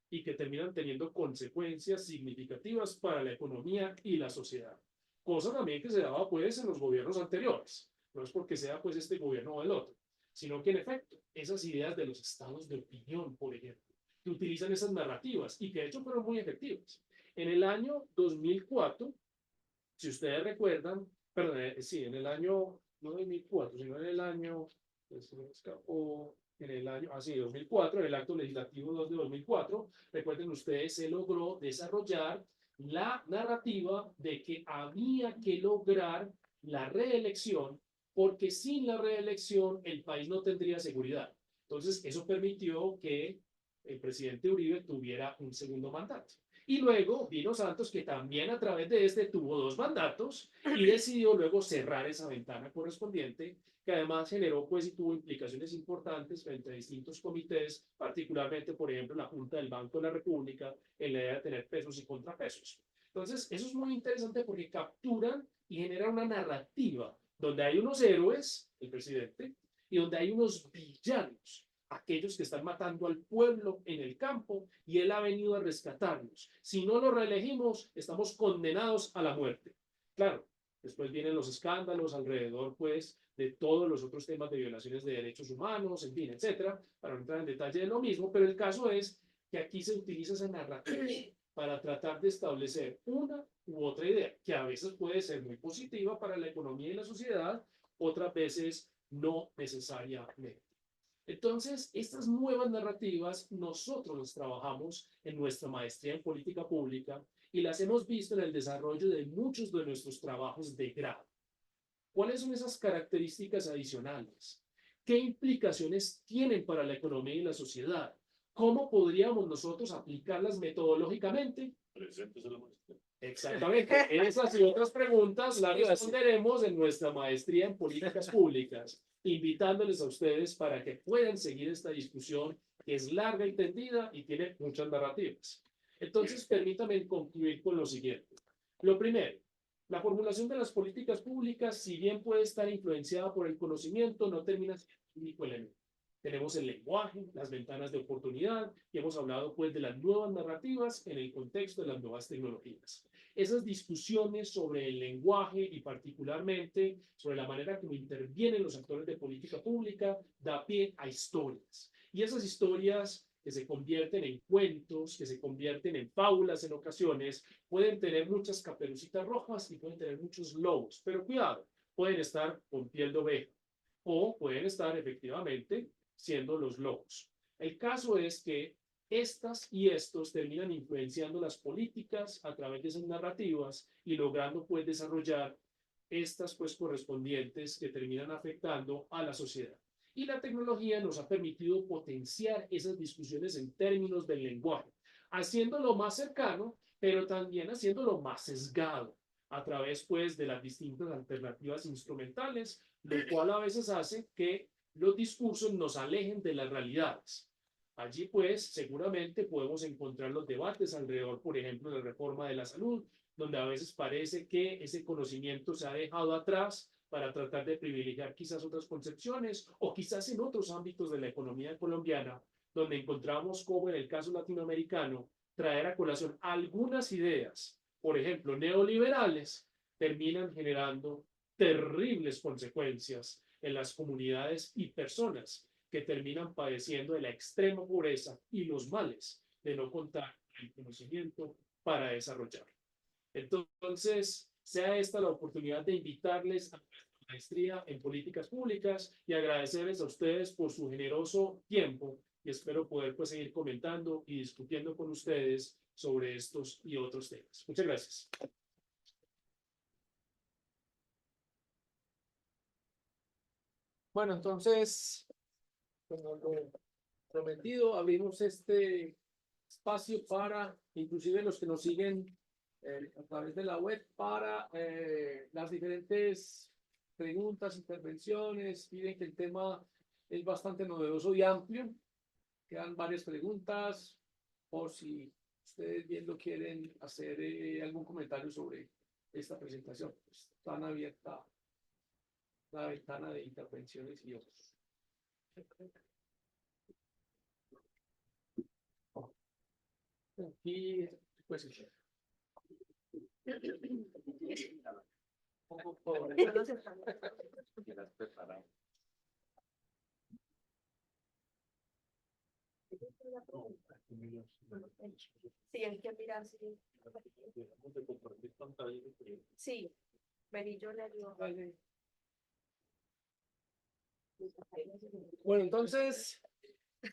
y que terminan teniendo consecuencias significativas para la economía y la sociedad. Cosa también que se daba pues en los gobiernos anteriores. No es porque sea pues este gobierno o el otro, sino que en efecto, esas ideas de los estados de opinión, por ejemplo, que utilizan esas narrativas y que de hecho fueron muy efectivas. En el año 2004, si ustedes recuerdan, perdón, sí, en el año, no 2004, sino en el año, pues, se me escapó, en el año, así, 2004, en el acto legislativo 2 de 2004, recuerden ustedes, se logró desarrollar la narrativa de que había que lograr la reelección, porque sin la reelección el país no tendría seguridad. Entonces, eso permitió que el presidente Uribe tuviera un segundo mandato. Y luego vino Santos, que también a través de este tuvo 2 mandatos y decidió luego cerrar esa ventana correspondiente, que además generó pues y tuvo implicaciones importantes frente a distintos comités, particularmente, por ejemplo, la Junta del Banco de la República, en la idea de tener pesos y contrapesos. Entonces, eso es muy interesante porque capturan y generan una narrativa donde hay unos héroes, el presidente, y donde hay unos villanos, aquellos que están matando al pueblo en el campo y él ha venido a rescatarnos. Si no lo reelegimos, estamos condenados a la muerte. Claro, después vienen los escándalos alrededor, pues, de todos los otros temas de violaciones de derechos humanos, en fin, etcétera, para no entrar en detalle de lo mismo, pero el caso es que aquí se utiliza esa narrativa para tratar de establecer una u otra idea, que a veces puede ser muy positiva para la economía y la sociedad, otras veces no necesariamente. Entonces, estas nuevas narrativas nosotros las trabajamos en nuestra maestría en política pública y las hemos visto en el desarrollo de muchos de nuestros trabajos de grado. ¿Cuáles son esas características adicionales? ¿Qué implicaciones tienen para la economía y la sociedad? ¿Cómo podríamos nosotros aplicarlas metodológicamente? Exactamente. Esas y otras preguntas las responderemos en nuestra maestría en políticas públicas, invitándoles a ustedes para que puedan seguir esta discusión que es larga y tendida y tiene muchas narrativas. Entonces, permítanme concluir con lo siguiente. Lo primero, la formulación de las políticas públicas, si bien puede estar influenciada por el conocimiento, no termina siendo el único elemento. Tenemos el lenguaje, las ventanas de oportunidad y hemos hablado pues de las nuevas narrativas en el contexto de las nuevas tecnologías. Esas discusiones sobre el lenguaje y particularmente sobre la manera como intervienen los actores de política pública da pie a historias. Y esas historias que se convierten en cuentos, que se convierten en fábulas en ocasiones, pueden tener muchas caperucitas rojas y pueden tener muchos lobos. Pero cuidado, pueden estar con piel de oveja o pueden estar efectivamente siendo los lobos. El caso es que estas y estos terminan influenciando las políticas a través de esas narrativas y logrando pues desarrollar estas pues correspondientes que terminan afectando a la sociedad. Y la tecnología nos ha permitido potenciar esas discusiones en términos del lenguaje, haciéndolo más cercano, pero también haciéndolo más sesgado a través pues de las distintas alternativas instrumentales, lo cual a veces hace que los discursos nos alejen de las realidades. Allí, pues, seguramente podemos encontrar los debates alrededor, por ejemplo, de la reforma de la salud, donde a veces parece que ese conocimiento se ha dejado atrás para tratar de privilegiar quizás otras concepciones o quizás en otros ámbitos de la economía colombiana, donde encontramos como en el caso latinoamericano, traer a colación algunas ideas, por ejemplo, neoliberales, terminan generando terribles consecuencias en las comunidades y personas que terminan padeciendo de la extrema pobreza y los males de no contar con el conocimiento para desarrollar. Entonces, sea esta la oportunidad de invitarles a la maestría en políticas públicas y agradecerles a ustedes por su generoso tiempo y espero poder pues seguir comentando y discutiendo con ustedes sobre estos y otros temas. Muchas gracias. Bueno, entonces, como lo prometido, abrimos este espacio para, inclusive los que nos siguen a través de la web, para las diferentes preguntas, intervenciones. Miren que el tema es bastante novedoso y amplio. Quedan varias preguntas, por si ustedes viendo quieren hacer algún comentario sobre esta presentación. Pues, están abierta la ventana de intervenciones y otros. Aquí, pues, un poco pobre. Sí, hay que mirar, sí. Sí, vení, yo le ayudo. Bueno, entonces,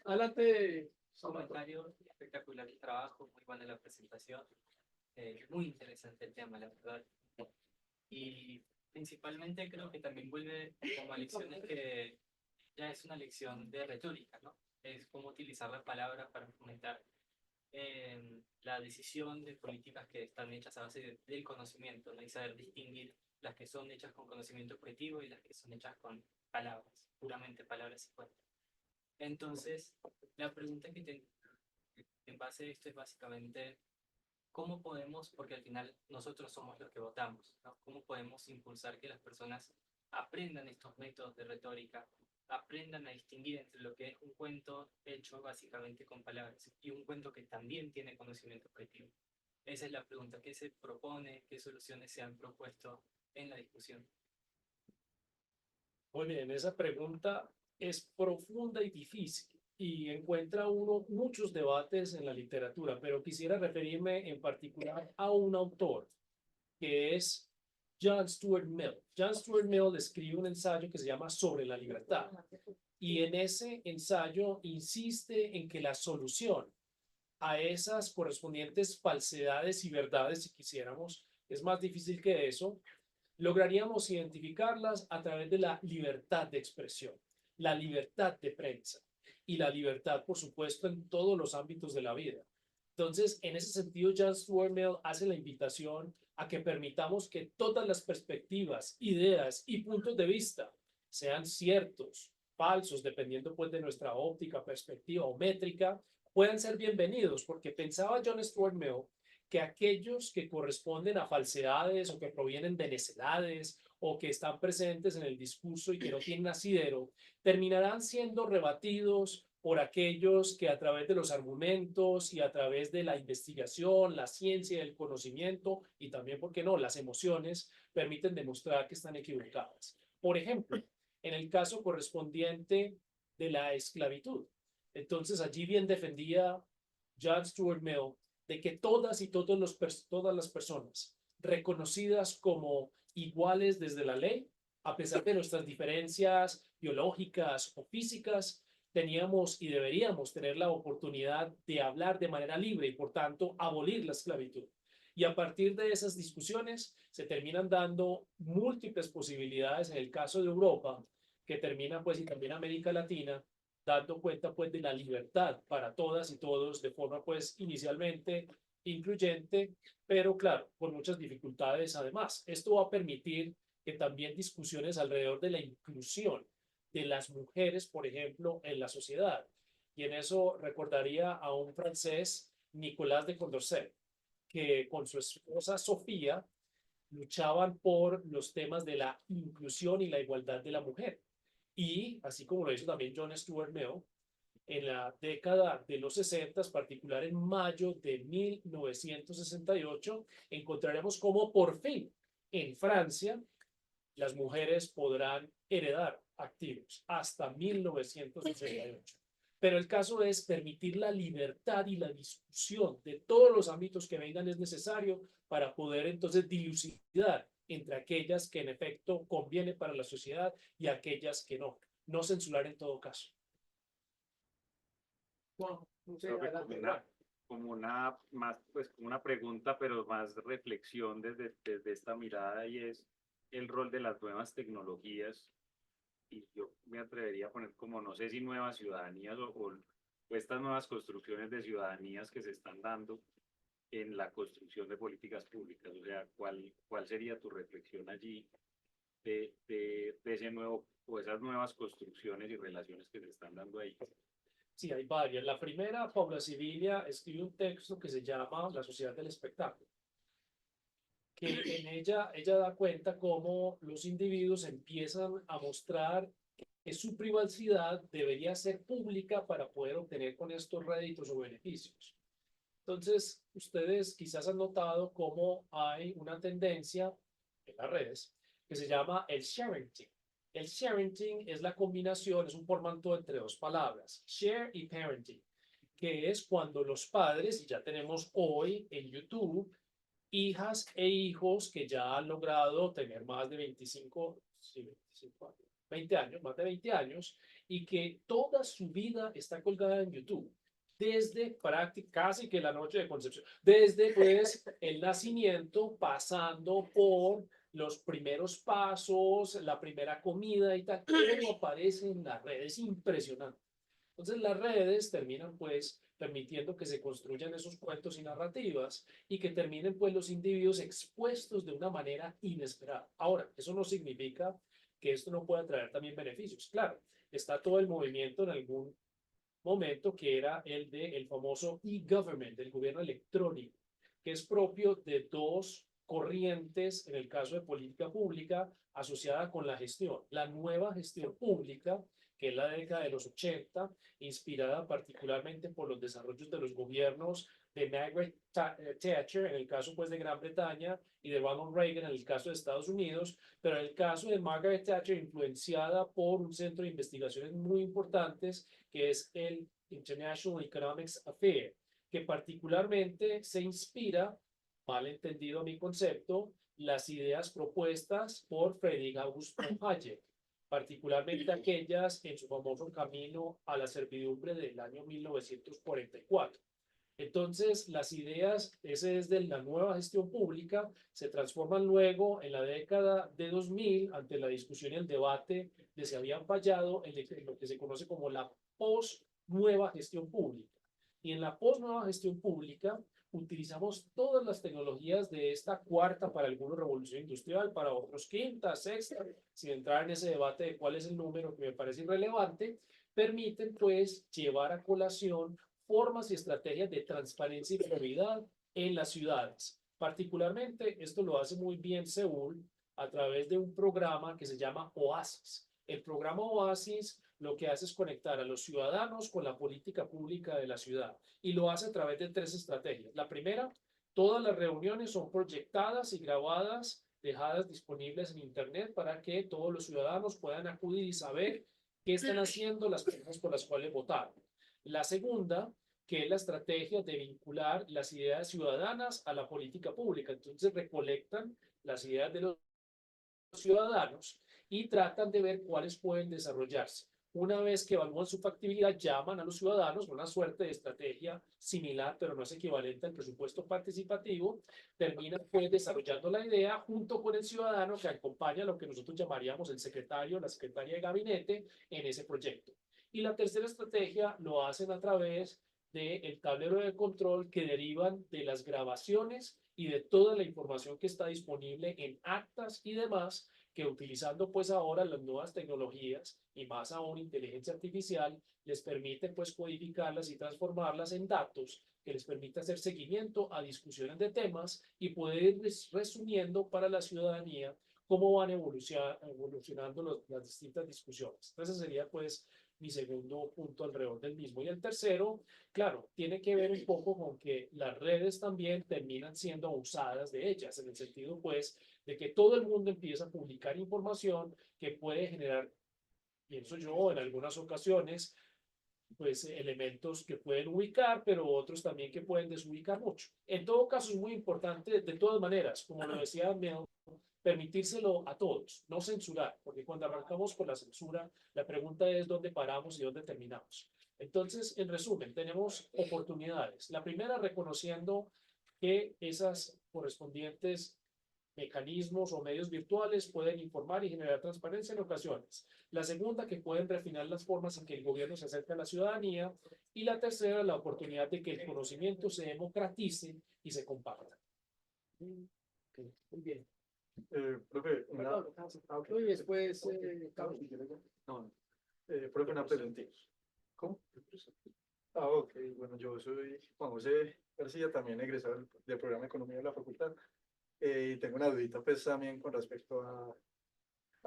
adelante. Comentario, espectacular el trabajo, muy buena la presentación, muy interesante el tema, la verdad. Y principalmente creo que también vuelve como a lecciones que ya es una lección de retórica, ¿no? Es cómo utilizar la palabra para fomentar la decisión de políticas que están hechas a base del conocimiento, ¿no? Y saber distinguir las que son hechas con conocimiento objetivo y las que son hechas con palabras, puramente palabras y cuentas. Entonces, la pregunta que te, en base a esto es básicamente, ¿cómo podemos, porque al final nosotros somos los que votamos, ¿no? ¿Cómo podemos impulsar que las personas aprendan estos métodos de retórica, aprendan a distinguir entre lo que es un cuento hecho básicamente con palabras y un cuento que también tiene conocimiento objetivo? Esa es la pregunta. ¿Qué se propone? ¿Qué soluciones se han propuesto en la discusión? Muy bien, esa pregunta es profunda y difícil y encuentra uno muchos debates en la literatura, pero quisiera referirme en particular a un autor que es John Stuart Mill. John Stuart Mill escribe un ensayo que se llama Sobre la libertad y en ese ensayo insiste en que la solución a esas correspondientes falsedades y verdades, si quisiéramos, es más difícil que eso, lograríamos identificarlas a través de la libertad de expresión, la libertad de prensa y la libertad, por supuesto, en todos los ámbitos de la vida. Entonces, en ese sentido, John Stuart Mill hace la invitación a que permitamos que todas las perspectivas, ideas y puntos de vista sean ciertos, falsos, dependiendo pues de nuestra óptica, perspectiva o métrica, puedan ser bienvenidos, porque pensaba John Stuart Mill que aquellos que corresponden a falsedades o que provienen de necedades o que están presentes en el discurso y que no tienen asidero, terminarán siendo rebatidos por aquellos que a través de los argumentos y a través de la investigación, la ciencia, el conocimiento y también, ¿por qué no?, las emociones, permiten demostrar que están equivocadas. Por ejemplo, en el caso correspondiente de la esclavitud. Entonces, allí bien defendía John Stuart Mill de que todas y todas las personas reconocidas como iguales desde la ley, a pesar de nuestras diferencias biológicas o físicas, teníamos y deberíamos tener la oportunidad de hablar de manera libre y, por tanto, abolir la esclavitud. Y a partir de esas discusiones se terminan dando múltiples posibilidades en el caso de Europa, que termina pues y también América Latina, dando cuenta pues de la libertad para todas y todos de forma pues inicialmente incluyente, pero claro, con muchas dificultades además. Esto va a permitir que también discusiones alrededor de la inclusión de las mujeres, por ejemplo, en la sociedad. Y en eso recordaría a un francés, Nicolas de Condorcet, que con su esposa Sofía luchaban por los temas de la inclusión y la igualdad de la mujer. Y así como lo hizo también John Stuart Mill, en la década de los 60, particular en mayo de 1968, encontraremos cómo por fin en Francia las mujeres podrán heredar activos hasta 1968. Pero el caso es permitir la libertad y la discusión de todos los ámbitos que vengan es necesario para poder entonces dilucidar entre aquellas que en efecto conviene para la sociedad y aquellas que no. No censurar en todo caso. Juan, no sé, Profe, adelante. como una más, pues como una pregunta, pero más reflexión desde esta mirada, y es el rol de las nuevas tecnologías. Y yo me atrevería a poner como, no sé si nuevas ciudadanías o estas nuevas construcciones de ciudadanías que se están dando en la construcción de políticas públicas. O sea, ¿cuál sería tu reflexión allí de ese nuevo o esas nuevas construcciones y relaciones que se están dando ahí? Sí, hay varias. La primera, Paula Sibilia escribe un texto que se llama La sociedad del espectáculo, que en ella da cuenta cómo los individuos empiezan a mostrar que su privacidad debería ser pública para poder obtener con estos réditos o beneficios. Entonces, ustedes quizás han notado cómo hay una tendencia en las redes que se llama el sharenting. El sharenting es la combinación, es un portmanteau entre dos palabras, share y parenting, que es cuando los padres, y ya tenemos hoy en YouTube, hijas e hijos que ya han logrado tener más de 25, sí, 25 años, 20 años, más de 20 años, y que toda su vida está colgada en YouTube. Desde práctica, casi que la noche de concepción, desde pues el nacimiento, pasando por los primeros pasos, la primera comida y tal, todo aparece en las redes, impresionante. Entonces las redes terminan pues permitiendo que se construyan esos cuentos y narrativas y que terminen pues los individuos expuestos de una manera inesperada. Ahora, eso no significa que esto no pueda traer también beneficios. Claro, está todo el movimiento en algún momento que era el de el famoso e-government, el gobierno electrónico, que es propio de dos corrientes en el caso de política pública asociada con la gestión. La nueva gestión pública, que es la década de los 80, inspirada particularmente por los desarrollos de los gobiernos de Margaret Thatcher, en el caso pues de Gran Bretaña, y de Ronald Reagan, en el caso de Estados Unidos, pero en el caso de Margaret Thatcher, influenciada por un centro de investigaciones muy importantes, que es el International Economics Affair, que particularmente se inspira, mal entendido a mi concepto, las ideas propuestas por Friedrich August von Hayek, particularmente aquellas en su famoso Camino a la Servidumbre del año 1944. Entonces, las ideas, ese es de la nueva gestión pública, se transforman luego en la década de 2000 ante la discusión y el debate de si habían fallado en lo que se conoce como la post-nueva gestión pública. Y en la post-nueva gestión pública utilizamos todas las tecnologías de esta cuarta, para algunos revolución industrial, para otros quinta, sexta, sin entrar en ese debate de cuál es el número que me parece irrelevante, permiten pues llevar a colación formas y estrategias de transparencia y probidad en las ciudades. Particularmente, esto lo hace muy bien Seúl a través de un programa que se llama OASIS. El programa OASIS lo que hace es conectar a los ciudadanos con la política pública de la ciudad y lo hace a través de tres estrategias. La primera, todas las reuniones son proyectadas y grabadas, dejadas disponibles en Internet para que todos los ciudadanos puedan acudir y saber qué están haciendo las personas por las cuales votaron. La segunda, que es la estrategia de vincular las ideas ciudadanas a la política pública. Entonces recolectan las ideas de los ciudadanos y tratan de ver cuáles pueden desarrollarse. Una vez que evalúan su factibilidad, llaman a los ciudadanos, una suerte de estrategia similar, pero no es equivalente al presupuesto participativo, terminan pues desarrollando la idea junto con el ciudadano que acompaña a lo que nosotros llamaríamos el secretario, la secretaria de gabinete en ese proyecto. Y la tercera estrategia lo hacen a través del tablero de control que derivan de las grabaciones y de toda la información que está disponible en actas y demás que utilizando pues ahora las nuevas tecnologías y más aún inteligencia artificial, les permite pues codificarlas y transformarlas en datos que les permite hacer seguimiento a discusiones de temas y poder ir resumiendo para la ciudadanía cómo van evolucionando las distintas discusiones. Entonces sería pues mi segundo punto alrededor del mismo. Y el tercero, claro, tiene que ver un poco con que las redes también terminan siendo usadas de ellas, en el sentido pues de que todo el mundo empieza a publicar información que puede generar, pienso yo, en algunas ocasiones, pues elementos que pueden ubicar, pero otros también que pueden desubicar mucho. En todo caso, es muy importante, de todas maneras, como lo decía Mel, permitírselo a todos, no censurar, porque cuando arrancamos con la censura, la pregunta es dónde paramos y dónde terminamos. Entonces, en resumen, tenemos oportunidades. La primera, reconociendo que esas correspondientes mecanismos o medios virtuales pueden informar y generar transparencia en ocasiones. La segunda, que pueden refinar las formas en que el gobierno se acerca a la ciudadanía. Y la tercera, la oportunidad de que el conocimiento se democratice y se comparta. Okay, muy bien. Profe, Y después, Carlos. no, profe, una pregunta. ¿Cómo? Ok, bueno, yo soy Juan José García, también egresado del programa de Economía de la Facultad, y tengo una dudita pues también con respecto a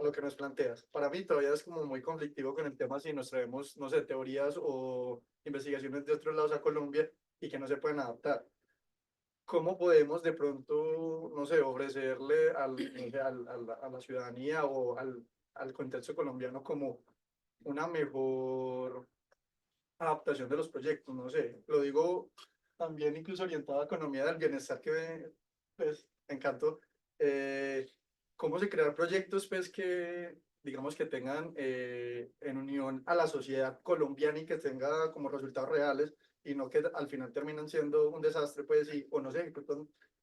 lo que nos planteas. Para mí todavía es como muy conflictivo con el tema si nos traemos, no sé, teorías o investigaciones de otros lados a Colombia y que no se pueden adaptar. ¿Cómo podemos de pronto, no sé, ofrecerle no sé, a la ciudadanía o al contexto colombiano como una mejor adaptación de los proyectos? No sé, lo digo también incluso orientado a economía del bienestar que pues, me encantó. ¿Cómo se crear proyectos pues que digamos que tengan en unión a la sociedad colombiana y que tenga como resultados reales y no que al final terminan siendo un desastre pues y o no sé,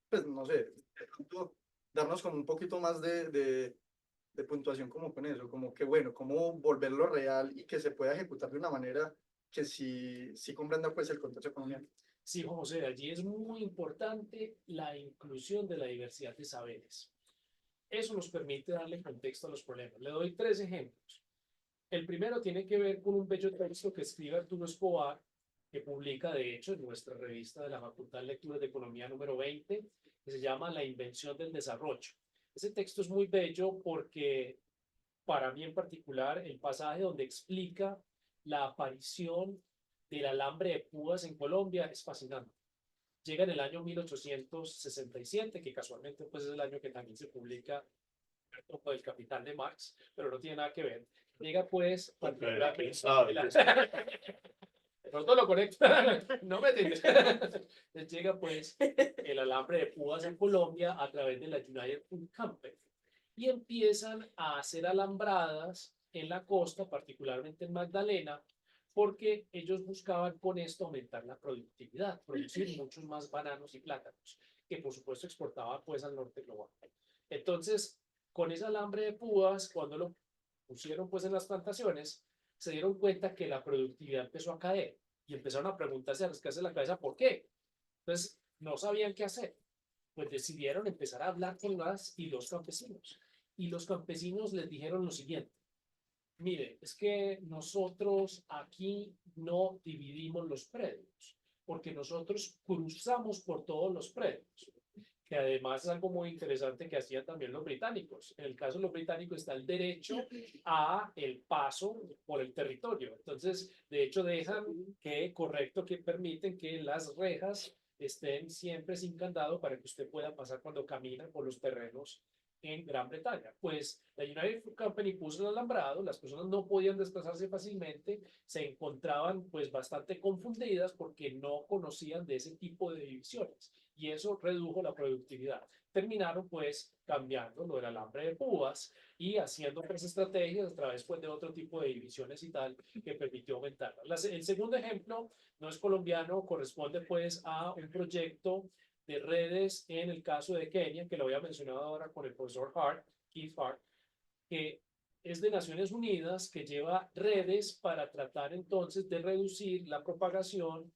pues no sé, de pronto darnos como un poquito más de puntuación como con eso, como que bueno, cómo volverlo real y que se pueda ejecutar de una manera que sí comprenda pues el contexto económico. Sí, José, allí es muy importante la inclusión de la diversidad de saberes. Eso nos permite darle contexto a los problemas. Le doy 3 ejemplos. El primero tiene que ver con un bello texto que escribe Arturo Escobar, que publica de hecho en nuestra revista de la Facultad de Lecturas de Economía número 20, que se llama La invención del desarrollo. Ese texto es muy bello porque, para mí en particular, el pasaje donde explica la aparición del alambre de púas en Colombia es fascinante. Llega en el año 1867, que casualmente pues, es el año que también se publica el Capital de Marx, pero no tiene nada que ver. Llega pues particularmente... Pronto lo conecta, no me entiendes. Llega pues el alambre de púas en Colombia a través de la United Fruit Company y empiezan a hacer alambradas en la costa, particularmente en Magdalena, porque ellos buscaban con esto aumentar la productividad, producir muchos más bananos y plátanos, que por supuesto exportaban pues al norte global. Entonces, con ese alambre de púas, cuando lo pusieron pues en las plantaciones, se dieron cuenta que la productividad empezó a caer y empezaron a preguntarse, a rascarse la cabeza, ¿por qué? Entonces, no sabían qué hacer. Pues decidieron empezar a hablar con las y los campesinos. Y los campesinos les dijeron lo siguiente: mire, es que nosotros aquí no dividimos los predios, porque nosotros cruzamos por todos los predios, que además es algo muy interesante que hacían también los británicos. En el caso de los británicos está el derecho a el paso por el territorio. Entonces, de hecho, dejan que, correcto, que permiten que las rejas estén siempre sin candado para que usted pueda pasar cuando camina por los terrenos en Gran Bretaña. Pues la United Fruit Company puso el alambrado, las personas no podían desplazarse fácilmente, se encontraban pues bastante confundidas porque no conocían de ese tipo de divisiones y eso redujo la productividad. Terminaron pues cambiando lo del alambre de púas y haciendo otras estrategias a través pues de otro tipo de divisiones y tal que permitió aumentarla. El segundo ejemplo no es colombiano, corresponde pues a un proyecto de redes en el caso de Kenia, que lo había mencionado ahora con el profesor Hart, Keith Hart, que es de Naciones Unidas, que lleva redes para tratar entonces de reducir la propagación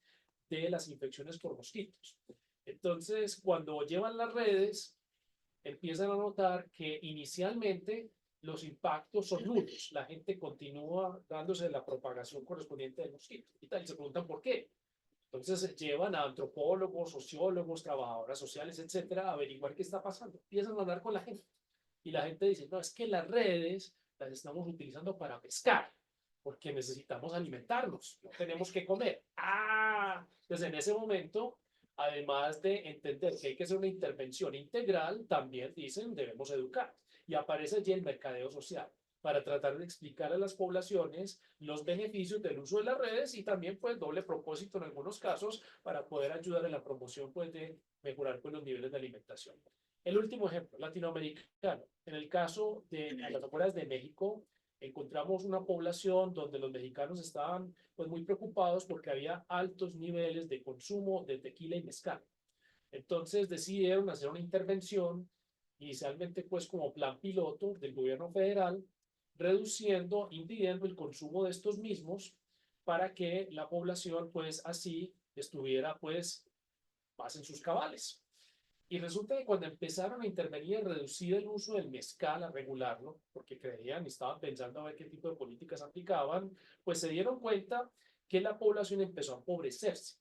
de las infecciones por mosquitos. Entonces, cuando llevan las redes, empiezan a notar que inicialmente los impactos son nulos. La gente continúa dándose la propagación correspondiente del mosquito y tal, y se preguntan por qué. Entonces llevan a antropólogos, sociólogos, trabajadoras sociales, etcétera, a averiguar qué está pasando. Empiezan a hablar con la gente. Y la gente dice, no, es que las redes las estamos utilizando para pescar, porque necesitamos alimentarnos, no tenemos que comer. Ah, entonces en ese momento, además de entender que hay que hacer una intervención integral, también dicen, debemos educar. Y aparece allí el mercadeo social para tratar de explicar a las poblaciones los beneficios del uso de las redes y también pues doble propósito en algunos casos para poder ayudar en la promoción pues de mejorar pues los niveles de alimentación. El último ejemplo, latinoamericano. En el caso de las afueras de México, encontramos una población donde los mexicanos estaban pues muy preocupados porque había altos niveles de consumo de tequila y mezcal. Entonces decidieron hacer una intervención, inicialmente pues como plan piloto del gobierno federal, reduciendo, impidiendo el consumo de estos mismos para que la población pues así estuviera pues más en sus cabales. Y resulta que cuando empezaron a intervenir en reducir el uso del mezcal, a regularlo, porque creían y estaban pensando a ver qué tipo de políticas aplicaban, pues se dieron cuenta que la población empezó a empobrecerse.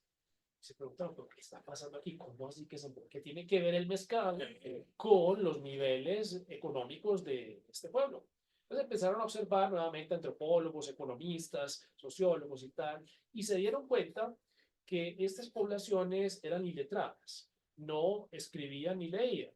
Se preguntaron, ¿pero qué está pasando aquí? ¿Cómo así que qué tiene que ver el mezcal con los niveles económicos de este pueblo? Entonces empezaron a observar nuevamente antropólogos, economistas, sociólogos y tal, y se dieron cuenta que estas poblaciones eran iletradas, no escribían ni leían,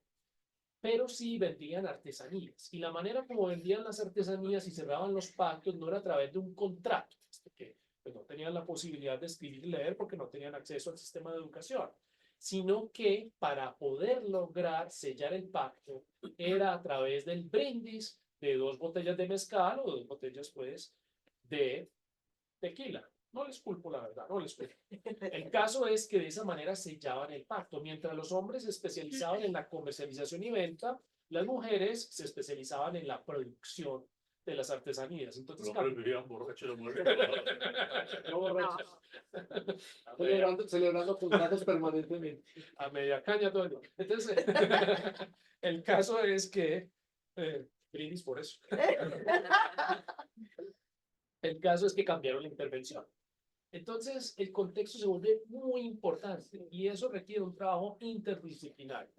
pero sí vendían artesanías. Y la manera como vendían las artesanías y cerraban los pactos no era a través de un contrato, que pues, no tenían la posibilidad de escribir y leer porque no tenían acceso al sistema de educación, sino que para poder lograr sellar el pacto era a través del brindis de 2 botellas de mezcal o 2 botellas, pues, de tequila. No les culpo, la verdad, no les culpo. El caso es que de esa manera sellaban el pacto. Mientras los hombres se especializaban en la comercialización y venta, las mujeres se especializaban en la producción de las artesanías. Entonces, Los hombres vivían borrachos de muerte. no borrachos. Celebrando contratos permanentemente. A media caña todo el día. Entonces, el caso es que, brindis por eso. El caso es que cambiaron la intervención. Entonces, el contexto se vuelve muy importante y eso requiere un trabajo interdisciplinario.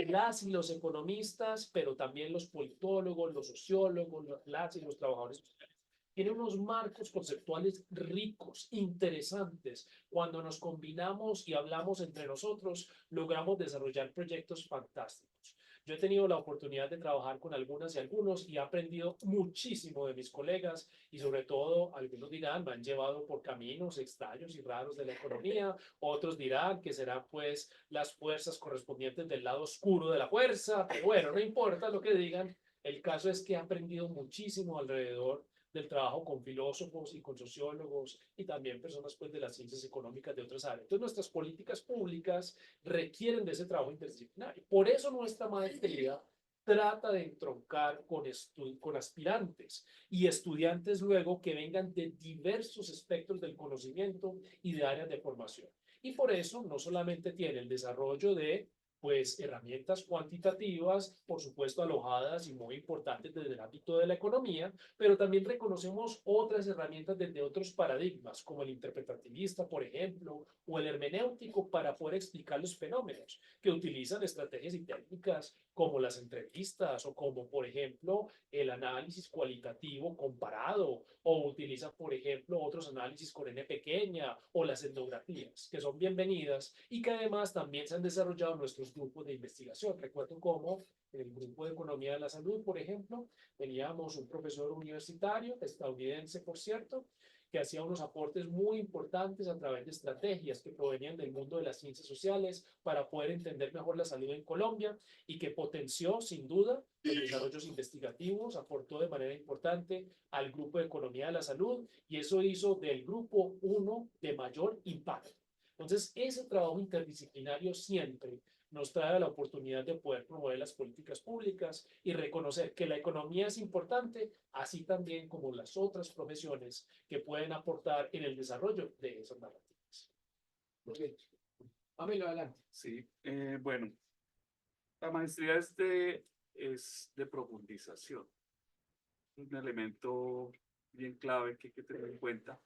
Las y los economistas, pero también los politólogos, los sociólogos, las y los trabajadores sociales, tienen unos marcos conceptuales ricos, interesantes. Cuando nos combinamos y hablamos entre nosotros, logramos desarrollar proyectos fantásticos. Yo he tenido la oportunidad de trabajar con algunas y algunos y he aprendido muchísimo de mis colegas y sobre todo, algunos dirán, me han llevado por caminos extraños y raros de la economía, otros dirán que serán pues las fuerzas correspondientes del lado oscuro de la fuerza, pero bueno, no importa lo que digan, el caso es que he aprendido muchísimo alrededor del trabajo con filósofos y con sociólogos y también personas pues de las ciencias económicas de otras áreas. Entonces nuestras políticas públicas requieren de ese trabajo interdisciplinario. Por eso nuestra maestría trata de entroncar con aspirantes y estudiantes luego que vengan de diversos espectros del conocimiento y de áreas de formación. Y por eso no solamente tiene el desarrollo de pues herramientas cuantitativas, por supuesto alojadas y muy importantes desde el ámbito de la economía, pero también reconocemos otras herramientas desde otros paradigmas, como el interpretativista, por ejemplo, o el hermenéutico para poder explicar los fenómenos, que utilizan estrategias y técnicas como las entrevistas o como, por ejemplo, el análisis cualitativo comparado, o utilizan, por ejemplo, otros análisis con N pequeña o las etnografías, que son bienvenidas y que además también se han desarrollado en nuestros grupos de investigación. Recuerdo cómo en el grupo de Economía de la Salud, por ejemplo, teníamos un profesor universitario, estadounidense, por cierto, que hacía unos aportes muy importantes a través de estrategias que provenían del mundo de las ciencias sociales para poder entender mejor la salud en Colombia y que potenció, sin duda, los desarrollos investigativos, aportó de manera importante al grupo de Economía de la Salud y eso hizo del grupo uno de mayor impacto. Entonces, ese trabajo interdisciplinario siempre nos trae la oportunidad de poder promover las políticas públicas y reconocer que la economía es importante, así también como las otras profesiones que pueden aportar en el desarrollo de esas narrativas. Muy bien. Pamela, adelante. Sí, bueno, la maestría es de profundización. un elemento bien clave que hay que tener en cuenta,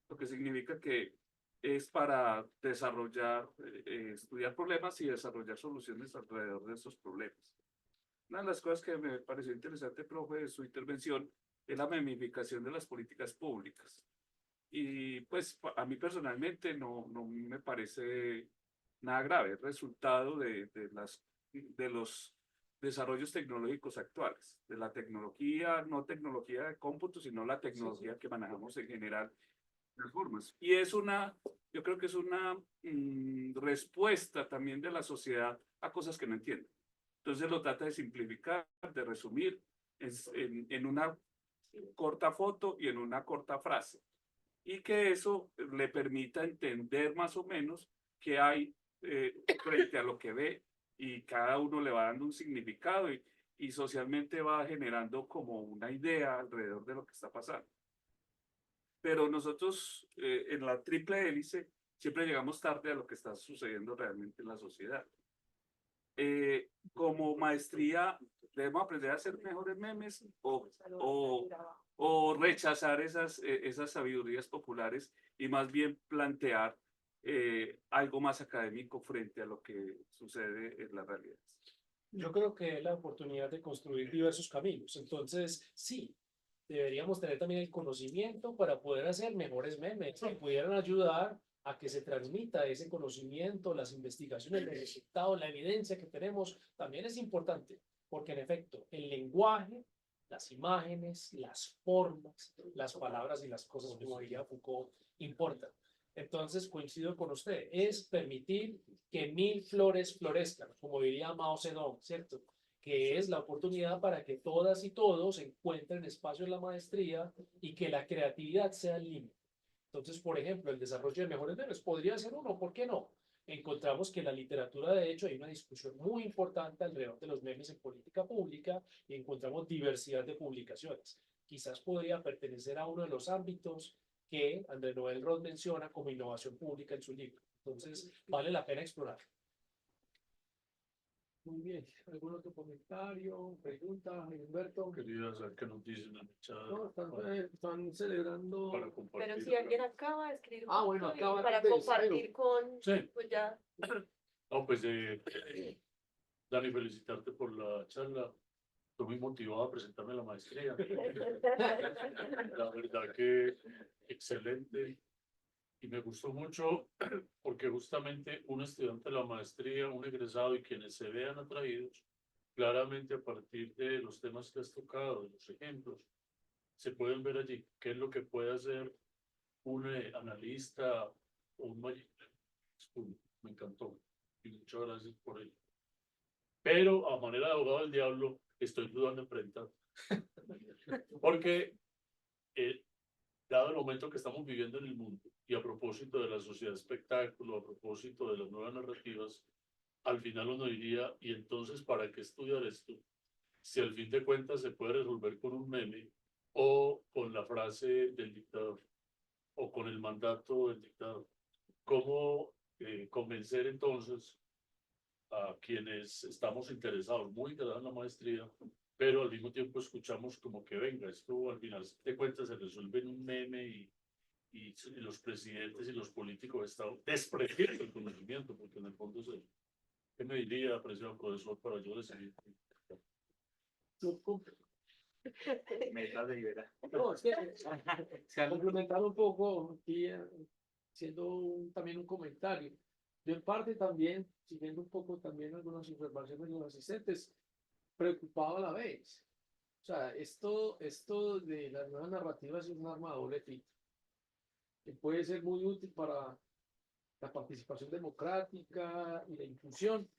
lo que significa que es para desarrollar, estudiar problemas y desarrollar soluciones alrededor de esos problemas. Una de las cosas que me pareció interesante, profe, de su intervención es la memificación de las políticas públicas. Y pues a mí personalmente no me parece nada grave, es resultado de los desarrollos tecnológicos actuales, de la tecnología, no tecnología de cómputo, sino la tecnología que manejamos en general de formas. Y es yo creo que es una respuesta también de la sociedad a cosas que no entiende. Entonces lo trata de simplificar, de resumir en una corta foto y en una corta frase. Y que eso le permita entender más o menos qué hay frente a lo que ve y cada uno le va dando un significado y socialmente va generando como una idea alrededor de lo que está pasando. Pero nosotros en la triple hélice siempre llegamos tarde a lo que está sucediendo realmente en la sociedad. Como maestría, ¿debemos aprender a hacer mejores memes o rechazar esas sabidurías populares y más bien plantear algo más académico frente a lo que sucede en la realidad? Yo creo que es la oportunidad de construir diversos caminos. Entonces, sí, deberíamos tener también el conocimiento para poder hacer mejores memes que pudieran ayudar a que se transmita ese conocimiento, las investigaciones, el resultado, la evidencia que tenemos, también es importante, porque en efecto, el lenguaje, las imágenes, las formas, las palabras y las cosas, como diría Foucault, importan. Entonces, coincido con usted, es permitir que 1000 flores florezcan, como diría Mao Zedong, ¿cierto? Que es la oportunidad para que todas y todos encuentren espacio en la maestría y que la creatividad sea el límite. Entonces, por ejemplo, el desarrollo de mejores memes podría ser uno, ¿por qué no? Encontramos que en la literatura, de hecho, hay una discusión muy importante alrededor de los memes en política pública y encontramos diversidad de publicaciones. Quizás podría pertenecer a uno de los ámbitos que André Noel Roth menciona como innovación pública en su libro. Entonces, vale la pena explorar. Muy bien. ¿Algún otro comentario, pregunta, Humberto? Quería saber qué nos dicen en el chat No, están celebrando. para compartir. Pero si alguien acaba de escribir un Bueno, punto y acaba para de compartir con, Sí. pues ya. No, pues Dani, felicitarte por la charla. Estoy muy motivado a presentarme la maestría. La verdad que excelente. Y me gustó mucho porque justamente un estudiante de la maestría, un egresado y quienes se vean atraídos, claramente a partir de los temas que has tocado, de los ejemplos, se pueden ver allí qué es lo que puede hacer un analista o un magister. Me encantó y muchas gracias por ello. Pero a manera de abogado del diablo, estoy dudando en presentar. Porque dado el momento que estamos viviendo en el mundo y a propósito de la sociedad de espectáculo, a propósito de las nuevas narrativas, al final uno diría, ¿y entonces para qué estudiar esto? Si al fin de cuentas se puede resolver con un meme o con la frase del dictador o con el mandato del dictador. ¿Cómo convencer entonces a quienes estamos interesados, muy interesados en la maestría, pero al mismo tiempo escuchamos como que venga, esto al final de cuentas se resuelve en un meme y los presidentes y los políticos están despreciando el conocimiento, porque en el fondo es eso. ¿Qué me diría, apreciado profesor, para yo decidir? Meta de libera. No, es que complementar un poco aquí, siendo también un comentario. Yo en parte también, siguiendo un poco también algunas observaciones de los asistentes, preocupado a la vez. O sea, esto de las nuevas narrativas es un arma de doble filo, que puede ser muy útil para la participación democrática y la inclusión,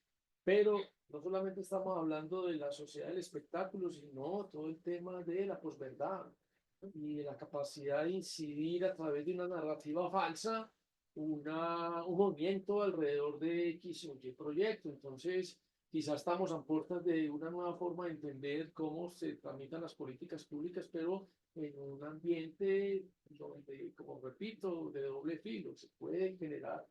pero no solamente estamos hablando de la sociedad del espectáculo, sino todo el tema de la posverdad y de la capacidad de incidir a través de una narrativa falsa, un movimiento alrededor de X o Y proyecto. Entonces, quizás estamos a puertas de una nueva forma de entender cómo se tramitan las políticas públicas, pero en un ambiente donde, como repito, de doble filo, se puede generar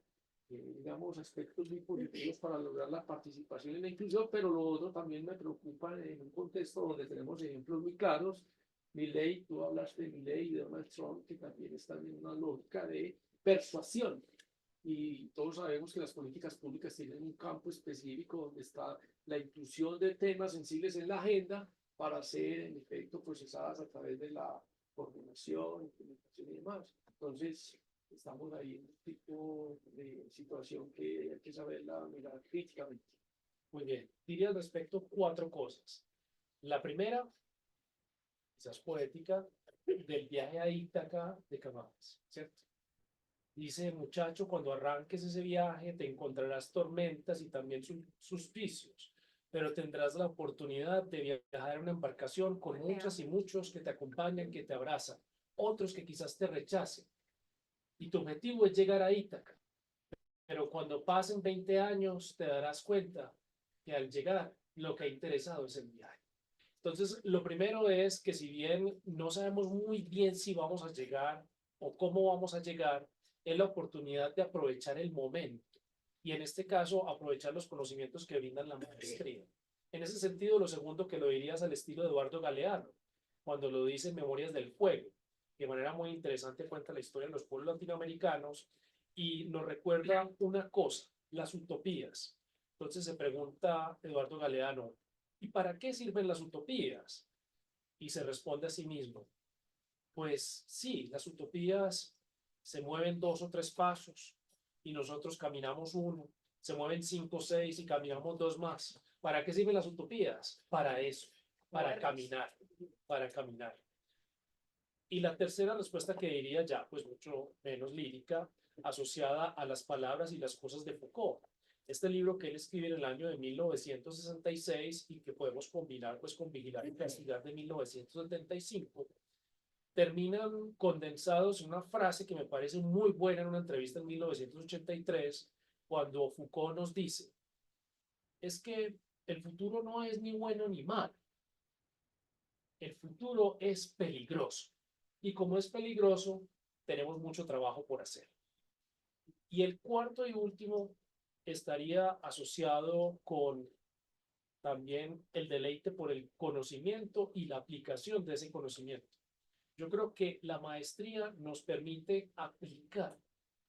digamos, aspectos muy positivos para lograr la participación y la inclusión, pero lo otro también me preocupa en un contexto donde tenemos ejemplos muy claros Milley, tú hablaste de Milley y de Donald Trump, que también están en una lógica de persuasión. Y todos sabemos que las políticas públicas tienen un campo específico donde está la inclusión de temas sensibles en la agenda para ser en efecto procesadas a través de la coordinación, implementación y demás. Entonces, estamos ahí en un tipo de situación que hay que saberla mirar críticamente. Muy bien, diría al respecto 4 cosas. La primera, quizás poética, del viaje a Ítaca de Camões, ¿cierto? Dice, muchacho, cuando arranques ese viaje te encontrarás tormentas y también suspicios, pero tendrás la oportunidad de viajar en una embarcación con muchas y muchos que te acompañan, que te abrazan, otros que quizás te rechacen. Y tu objetivo es llegar a Ítaca, pero cuando pasen 20 años te darás cuenta que al llegar lo que ha interesado es el viaje. Entonces, lo primero es que si bien no sabemos muy bien si vamos a llegar o cómo vamos a llegar, es la oportunidad de aprovechar el momento y en este caso aprovechar los conocimientos que brindan la maestría. En ese sentido, lo segundo que lo dirías al estilo de Eduardo Galeano, cuando lo dice en Memorias del Fuego, que de manera muy interesante cuenta la historia de los pueblos latinoamericanos y nos recuerda una cosa, las utopías. Entonces se pregunta Eduardo Galeano, ¿y para qué sirven las utopías? Y se responde a sí mismo, pues sí, las utopías se mueven 2 o 3 pasos y nosotros caminamos 1, se mueven 5 o 6 y caminamos 2 más. ¿Para qué sirven las utopías? Para eso, para caminar, para caminar. Y la tercera respuesta que diría ya, pues mucho menos lírica, asociada a las palabras y las cosas de Foucault. Este libro que él escribe en el año de 1966 y que podemos combinar pues con Vigilar y Castigar de 1975, terminan condensados en una frase que me parece muy buena en una entrevista en 1983, cuando Foucault nos dice, es que el futuro no es ni bueno ni malo, el futuro es peligroso. Y como es peligroso, tenemos mucho trabajo por hacer. Y el cuarto y último estaría asociado con también el deleite por el conocimiento y la aplicación de ese conocimiento. Yo creo que la maestría nos permite aplicar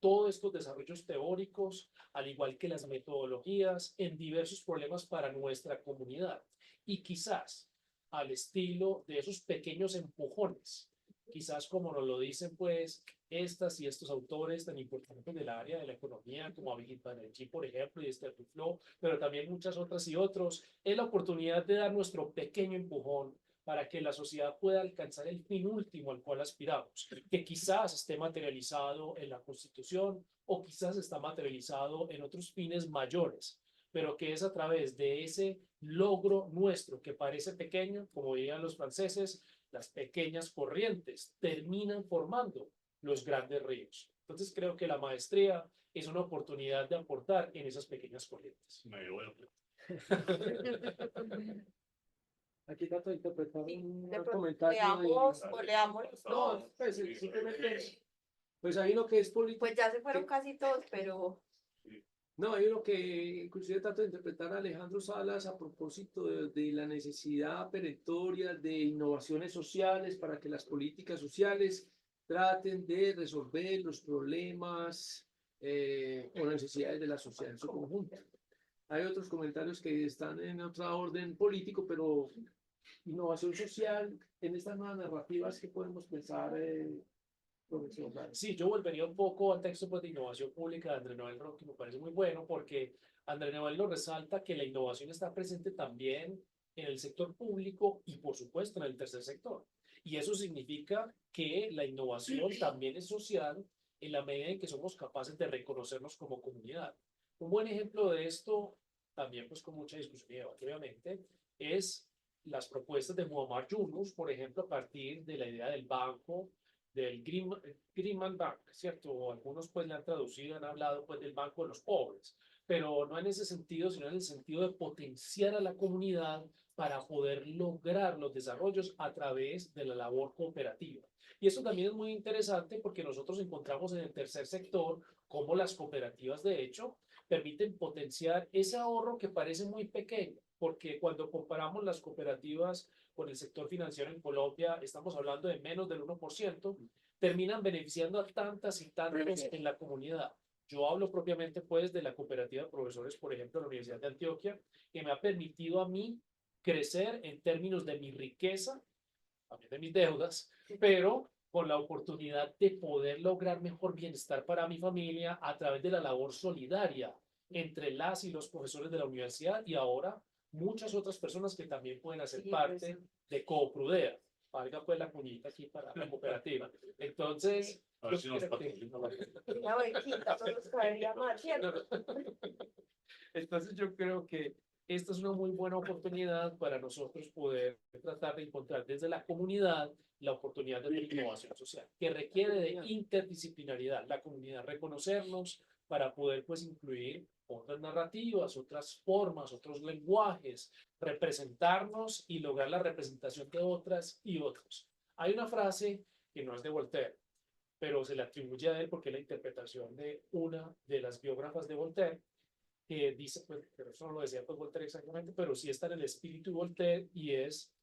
todos estos desarrollos teóricos, al igual que las metodologías, en diversos problemas para nuestra comunidad. Y quizás al estilo de esos pequeños empujones, quizás como nos lo dicen pues estas y estos autores tan importantes del área de la economía, como Abhijit Banerjee, por ejemplo, y Esther Duflo, pero también muchas otras y otros, es la oportunidad de dar nuestro pequeño empujón para que la sociedad pueda alcanzar el fin último al cual aspiramos, que quizás esté materializado en la Constitución o quizás está materializado en otros fines mayores, pero que es a través de ese logro nuestro que parece pequeño, como dirían los franceses, las pequeñas corrientes terminan formando los grandes ríos. Entonces creo que la maestría es una oportunidad de aportar en esas pequeñas corrientes. Me voy a Aquí trato de interpretar Sí, un de pronto comentario leamos de... o leamos. No, pues simplemente, pues hay uno que es político. Pues ya se fueron casi todos, pero No, hay uno que inclusive trato de interpretar a Alejandro Salas a propósito de la necesidad perentoria de innovaciones sociales para que las políticas sociales traten de resolver los problemas o necesidades de la sociedad en su conjunto. Hay otros comentarios que están en otra orden político, pero innovación social en estas nuevas narrativas que podemos pensar, profesor. Sí, yo volvería un poco al texto pues, de innovación pública de André Noel Rock, que me parece muy bueno, porque André Noel nos resalta que la innovación está presente también en el sector público y, por supuesto, en el tercer sector. Y eso significa que la innovación también es social en la medida en que somos capaces de reconocernos como comunidad. Un buen ejemplo de esto, también pues con mucha discusión y debate, obviamente, es las propuestas de Muammar Yunus, por ejemplo, a partir de la idea del banco del Greenman Bank, ¿cierto? O algunos pues le han traducido, han hablado pues del banco de los pobres, pero no en ese sentido, sino en el sentido de potenciar a la comunidad para poder lograr los desarrollos a través de la labor cooperativa. Y eso también es muy interesante porque nosotros encontramos en el tercer sector cómo las cooperativas de hecho permiten potenciar ese ahorro que parece muy pequeño, porque cuando comparamos las cooperativas con el sector financiero en Colombia, estamos hablando de menos del 1%, terminan beneficiando a tantas y tantos en la comunidad. Yo hablo propiamente pues de la cooperativa de profesores, por ejemplo, de la Universidad de Antioquia, que me ha permitido a mí crecer en términos de mi riqueza, también de mis deudas, pero con la oportunidad de poder lograr mejor bienestar para mi familia a través de la labor solidaria entre las y los profesores de la universidad y ahora muchas otras personas que también pueden hacer parte de Cooprodea. Valga pues la cuñita aquí para la cooperativa. Entonces, A ver yo si nos creo que- patrocina la Una bequita, no nos caería mal, ¿cierto? Entonces yo creo que esta es una muy buena oportunidad para nosotros poder tratar de encontrar desde la comunidad la oportunidad de innovación social, que requiere de interdisciplinaridad, la comunidad, reconocernos para poder pues incluir otras narrativas, otras formas, otros lenguajes, representarnos y lograr la representación de otras y otros. Hay una frase que no es de Voltaire, pero se le atribuye a él porque es la interpretación de una de las biógrafas de Voltaire, que dice, pues, pero eso no lo decía pues Voltaire exactamente, pero sí está en el espíritu de Voltaire y es,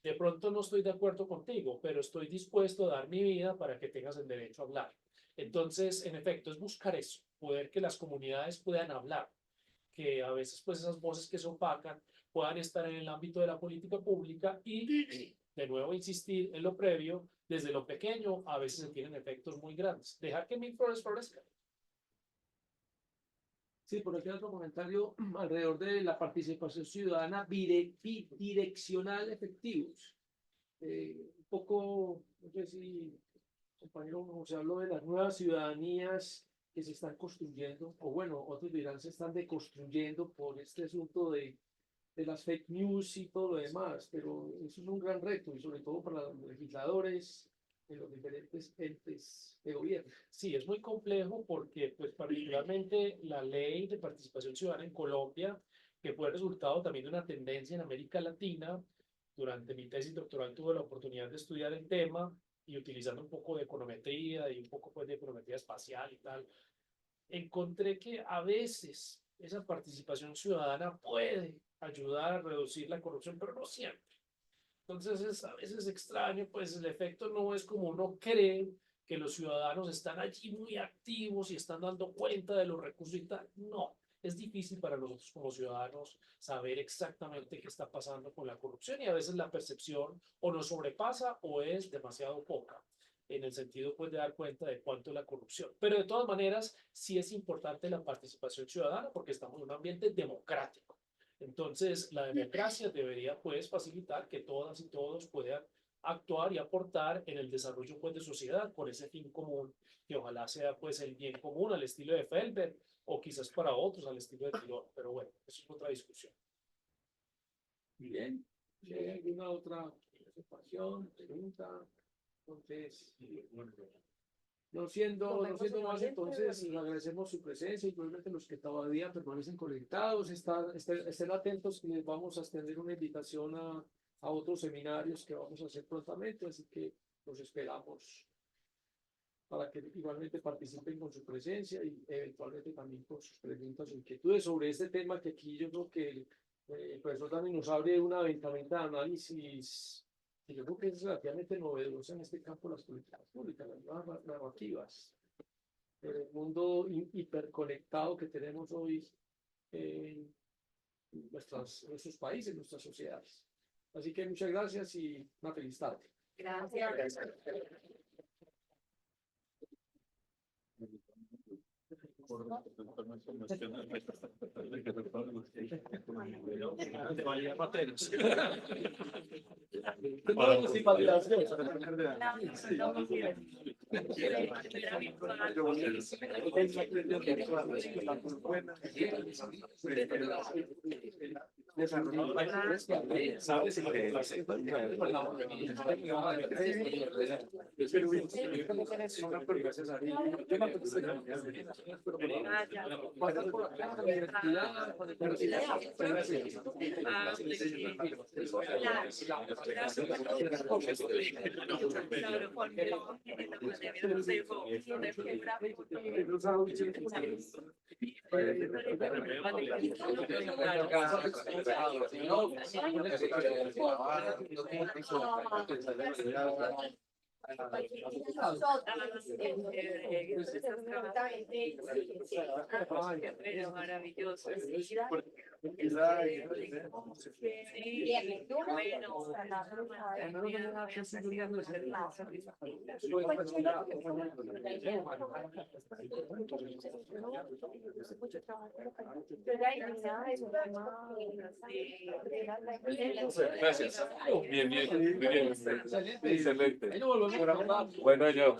de pronto no estoy de acuerdo contigo, pero estoy dispuesto a dar mi vida para que tengas el derecho a hablar. Entonces, en efecto, es buscar eso, poder que las comunidades puedan hablar, que a veces pues esas voces que se opacan puedan estar en el ámbito de la política pública y, de nuevo, insistir en lo previo, desde lo pequeño a veces se tienen efectos muy grandes. Dejar que mil flores florezcan. Sí, por aquí otro comentario alrededor de la participación ciudadana bidireccional efectivos. Un poco, no sé si compañero José habló de las nuevas ciudadanías que se están construyendo, o bueno, otros dirán se están deconstruyendo por este asunto de las fake news y todo lo demás, pero eso es un gran reto y sobre todo para los legisladores de los diferentes entes de gobierno. Sí, es muy complejo porque, pues, particularmente la ley de participación ciudadana en Colombia, que fue el resultado también de una tendencia en América Latina, durante mi tesis doctoral tuve la oportunidad de estudiar el tema y utilizando un poco de econometría y un poco pues, de econometría espacial y tal, encontré que a veces esa participación ciudadana puede ayudar a reducir la corrupción, pero no siempre. Entonces es a veces extraño, pues el efecto no es como uno cree, que los ciudadanos están allí muy activos y están dando cuenta de los recursos y tal. No, es difícil para nosotros como ciudadanos saber exactamente qué está pasando con la corrupción y a veces la percepción o nos sobrepasa o es demasiado poca en el sentido pues de dar cuenta de cuánto es la corrupción. Pero de todas maneras, sí es importante la participación ciudadana porque estamos en un ambiente democrático. Entonces, la democracia debería pues facilitar que todas y todos puedan actuar y aportar en el desarrollo pues de sociedad con ese fin común que ojalá sea pues el bien común al estilo de Felber o quizás para otros al estilo de Tirón, pero bueno, eso es otra discusión. Bien, si hay alguna otra observación, pregunta, entonces, no siendo más, entonces les agradecemos su presencia y probablemente los que todavía permanecen conectados, estén atentos que les vamos a extender una invitación a otros seminarios que vamos a hacer prontamente, así que los esperamos para que igualmente participen con su presencia y eventualmente también con sus preguntas o inquietudes sobre este tema que aquí yo creo que el profesor también nos abre una ventanita de análisis que yo creo que es relativamente novedosa en este campo de las políticas públicas, las nuevas narrativas, el mundo hiperconectado que tenemos hoy en nuestros países, en nuestras sociedades. Así que muchas gracias y una feliz tarde. Gracias. Gracias. Maravilloso. Gracias. Bien, bien, muy bien. Excelente. Ahí lo volvemos a hablar. Bueno, yo.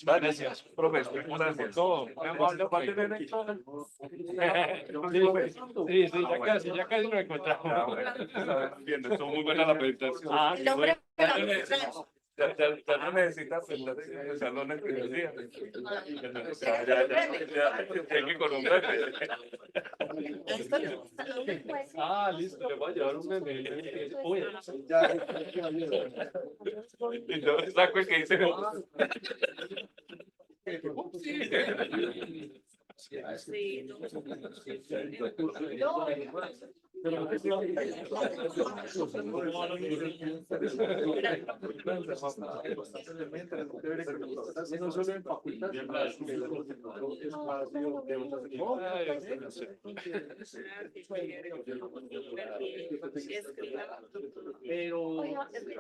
Gracias, profesor. Gracias. No, va a tener Sí, sí, ya casi me encontramos. Bien, estuvo muy buena la presentación. El nombre Ya no necesitas sentar en el salón en día. Hay que con un meme. Ah, listo, le voy a llevar un meme. Uy, Y yo saco el que dice. Sí, No solo en facultad, pero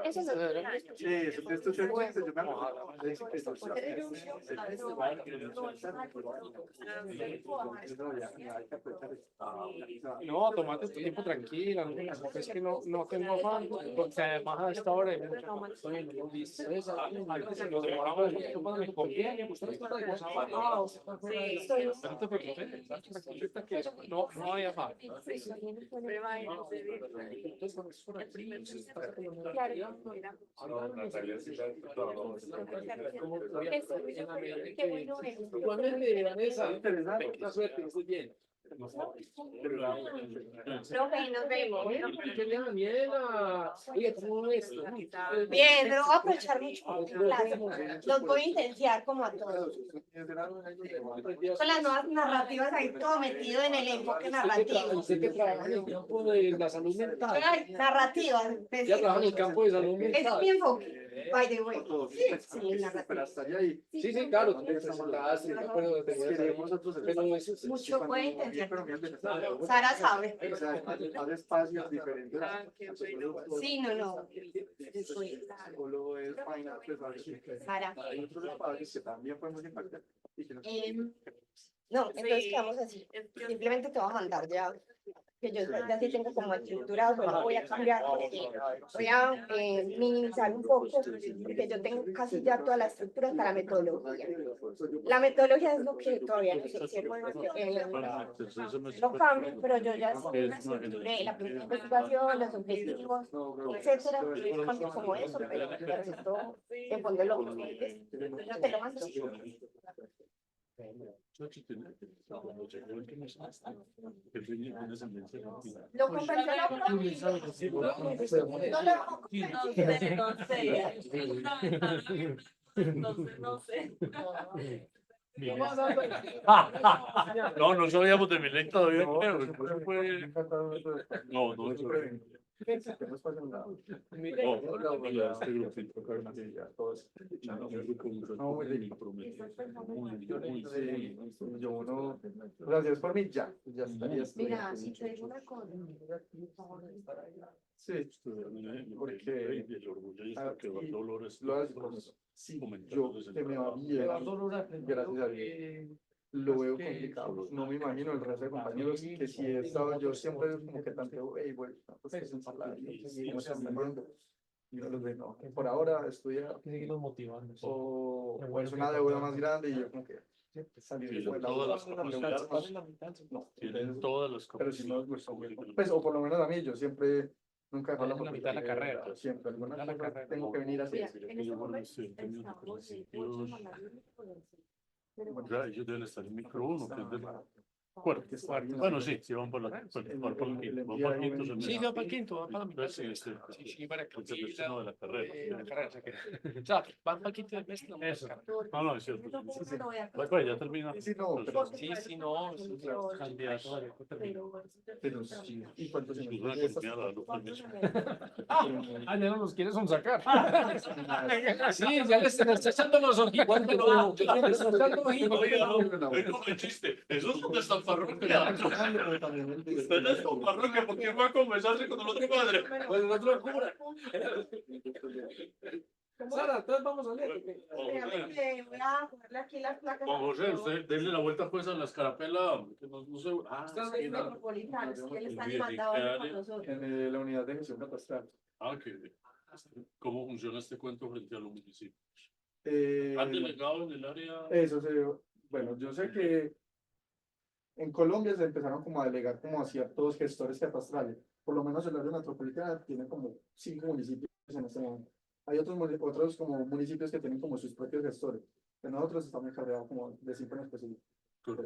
eso es Sí, esto es yo me acuerdo. no, tomate tu tiempo tranquila, es que no tengo afán, porque además a esta hora hay mucha a veces se nos demoramos mucho más, me conviene, ustedes están reposados, no te preocupes, tranquilita que no hay afán. igualmente, Vanessa, mucha suerte, que estés bien. Profe, nos vemos. ¿Qué le Daniela? Oye, ¿cómo ves? Bien, pero voy a aprovechar mucho clase. Los voy a intensiar como a todos. Con las nuevas narrativas ahí todo metido en el enfoque narrativo. Usted que trabaja en el campo de la salud mental. Ay, narrativas. Ya trabaja en el campo de salud Ese es mental. mi enfoque, by the way. Sí, narrativo. Pero hasta ahí Sí, sí, claro, tú te presentaste, pero queremos otros pero eso es Mucho puede intensiar. pero bien, Sara sabe. o sea, hacer espacios diferentes. Sí, no. Solo es vaina, pues, a ver, Sara. hay otros espacios que también podemos impactar y que nos No, entonces quedamos así. Simplemente te voy a mandar ya. Que yo ya sí tengo como estructurado, pero voy a cambiar, voy a minimizar un poco, porque yo tengo casi ya toda la estructura hasta la metodología. La metodología es lo que todavía no sé si lo cambio, pero yo ya estructuré la primera investigación, los objetivos, etcétera. Cambio como eso, pero el resto en fondo lo yo te lo mando. Lo conversé la otra vez. No sé. No sabíamos de mi ley todavía, creo. Eso fue... No, eso yo no, gracias por mí, ya estaría. Mira, si te digo una cosa. Sí, porque lo haces sí, yo que me va bien, gracias a Dios. Lo veo complicado, no me imagino el resto de compañeros que si he estado yo siempre como que tanto, hey, bueno, pues que es un salario, ¿cómo se están viendo? Y uno los ve, no, que por ahora estudia Seguirlos motivando. o es una deuda más grande y yo como que salir de la no, tienen todas las pero si no, pues o por lo menos a mí, yo siempre nunca he dejado la mitad de la carrera. siempre alguna La cosa carrera. tengo que venir a hacer. En este momento estamos Ya, ellos deben estar en micro 1, que es de Cuartos. Bueno, sí, sí, van por la quinta, van por el quinto, van por el quinto semestre. Sí, va para el quinto, va para la mitad. Sí, este, Sí, sí, para el semestre no de la carrera. la carrera, o sea que- o sea, van para el quinto del mes, no, Eso. carrera. No, no, es cierto. Yo Sí, no voy a Pues ya termina. Sí, no, pero, Porque Sí, pues, sí, no, sí, sí, pero- candidato a la termina. pero sí, ¿y cuántos Es semestres una de estas? economía de la ¿Cuántos luz. semestres? Ah, ya no los quiere son sacar. Sí, ya les está echando los ojitos, pero yo les estoy echando ojitos. Oye, no, es como el chiste. Eso es donde está parroquia. Usted es con parroquia, ¿por qué va a confesarse con el otro padre? Pues el otro cura. Sara, entonces vamos a leer. Espérame que voy a ponerle aquí las placas. Juan José, usted denle la vuelta pues a la escarapela, que no sé. Ah, Están sí, los metropolitanos, que él está Bien, demandado bien, con bien. nosotros. En la unidad de gestión catastral. que ¿cómo funciona este cuento frente a los municipios? Eh, ¿Han delegado en el área? Eso se, bueno, yo sé que en Colombia se empezaron como a delegar como a ciertos gestores catastrales. Por lo menos el área metropolitana tiene como 5 municipios en este momento. Hay otros como municipios que tienen como sus propios gestores. Pero nosotros estamos encargados como de 5 en específico.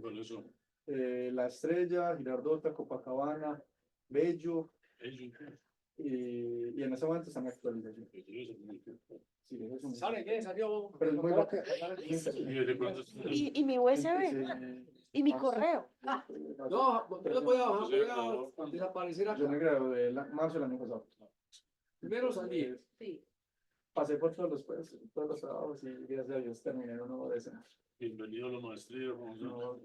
¿Cuáles son? La Estrella, Girardota, Copacabana, Bello, Ellos. y en ese momento están en actualización. Sí, eso es un- ¿Sabe qué? Salió. Pero es muy bacano. ¿Y desde cuándo están? Y mi USB y mi correo. No, yo les voy a desaparecer Yo me acá. gradué en marzo del año pasado. Primero salí. Sí. Pasé por todos los trabajos y gracias a Dios terminé uno de ese. Bienvenido a la maestría, Juan José. No,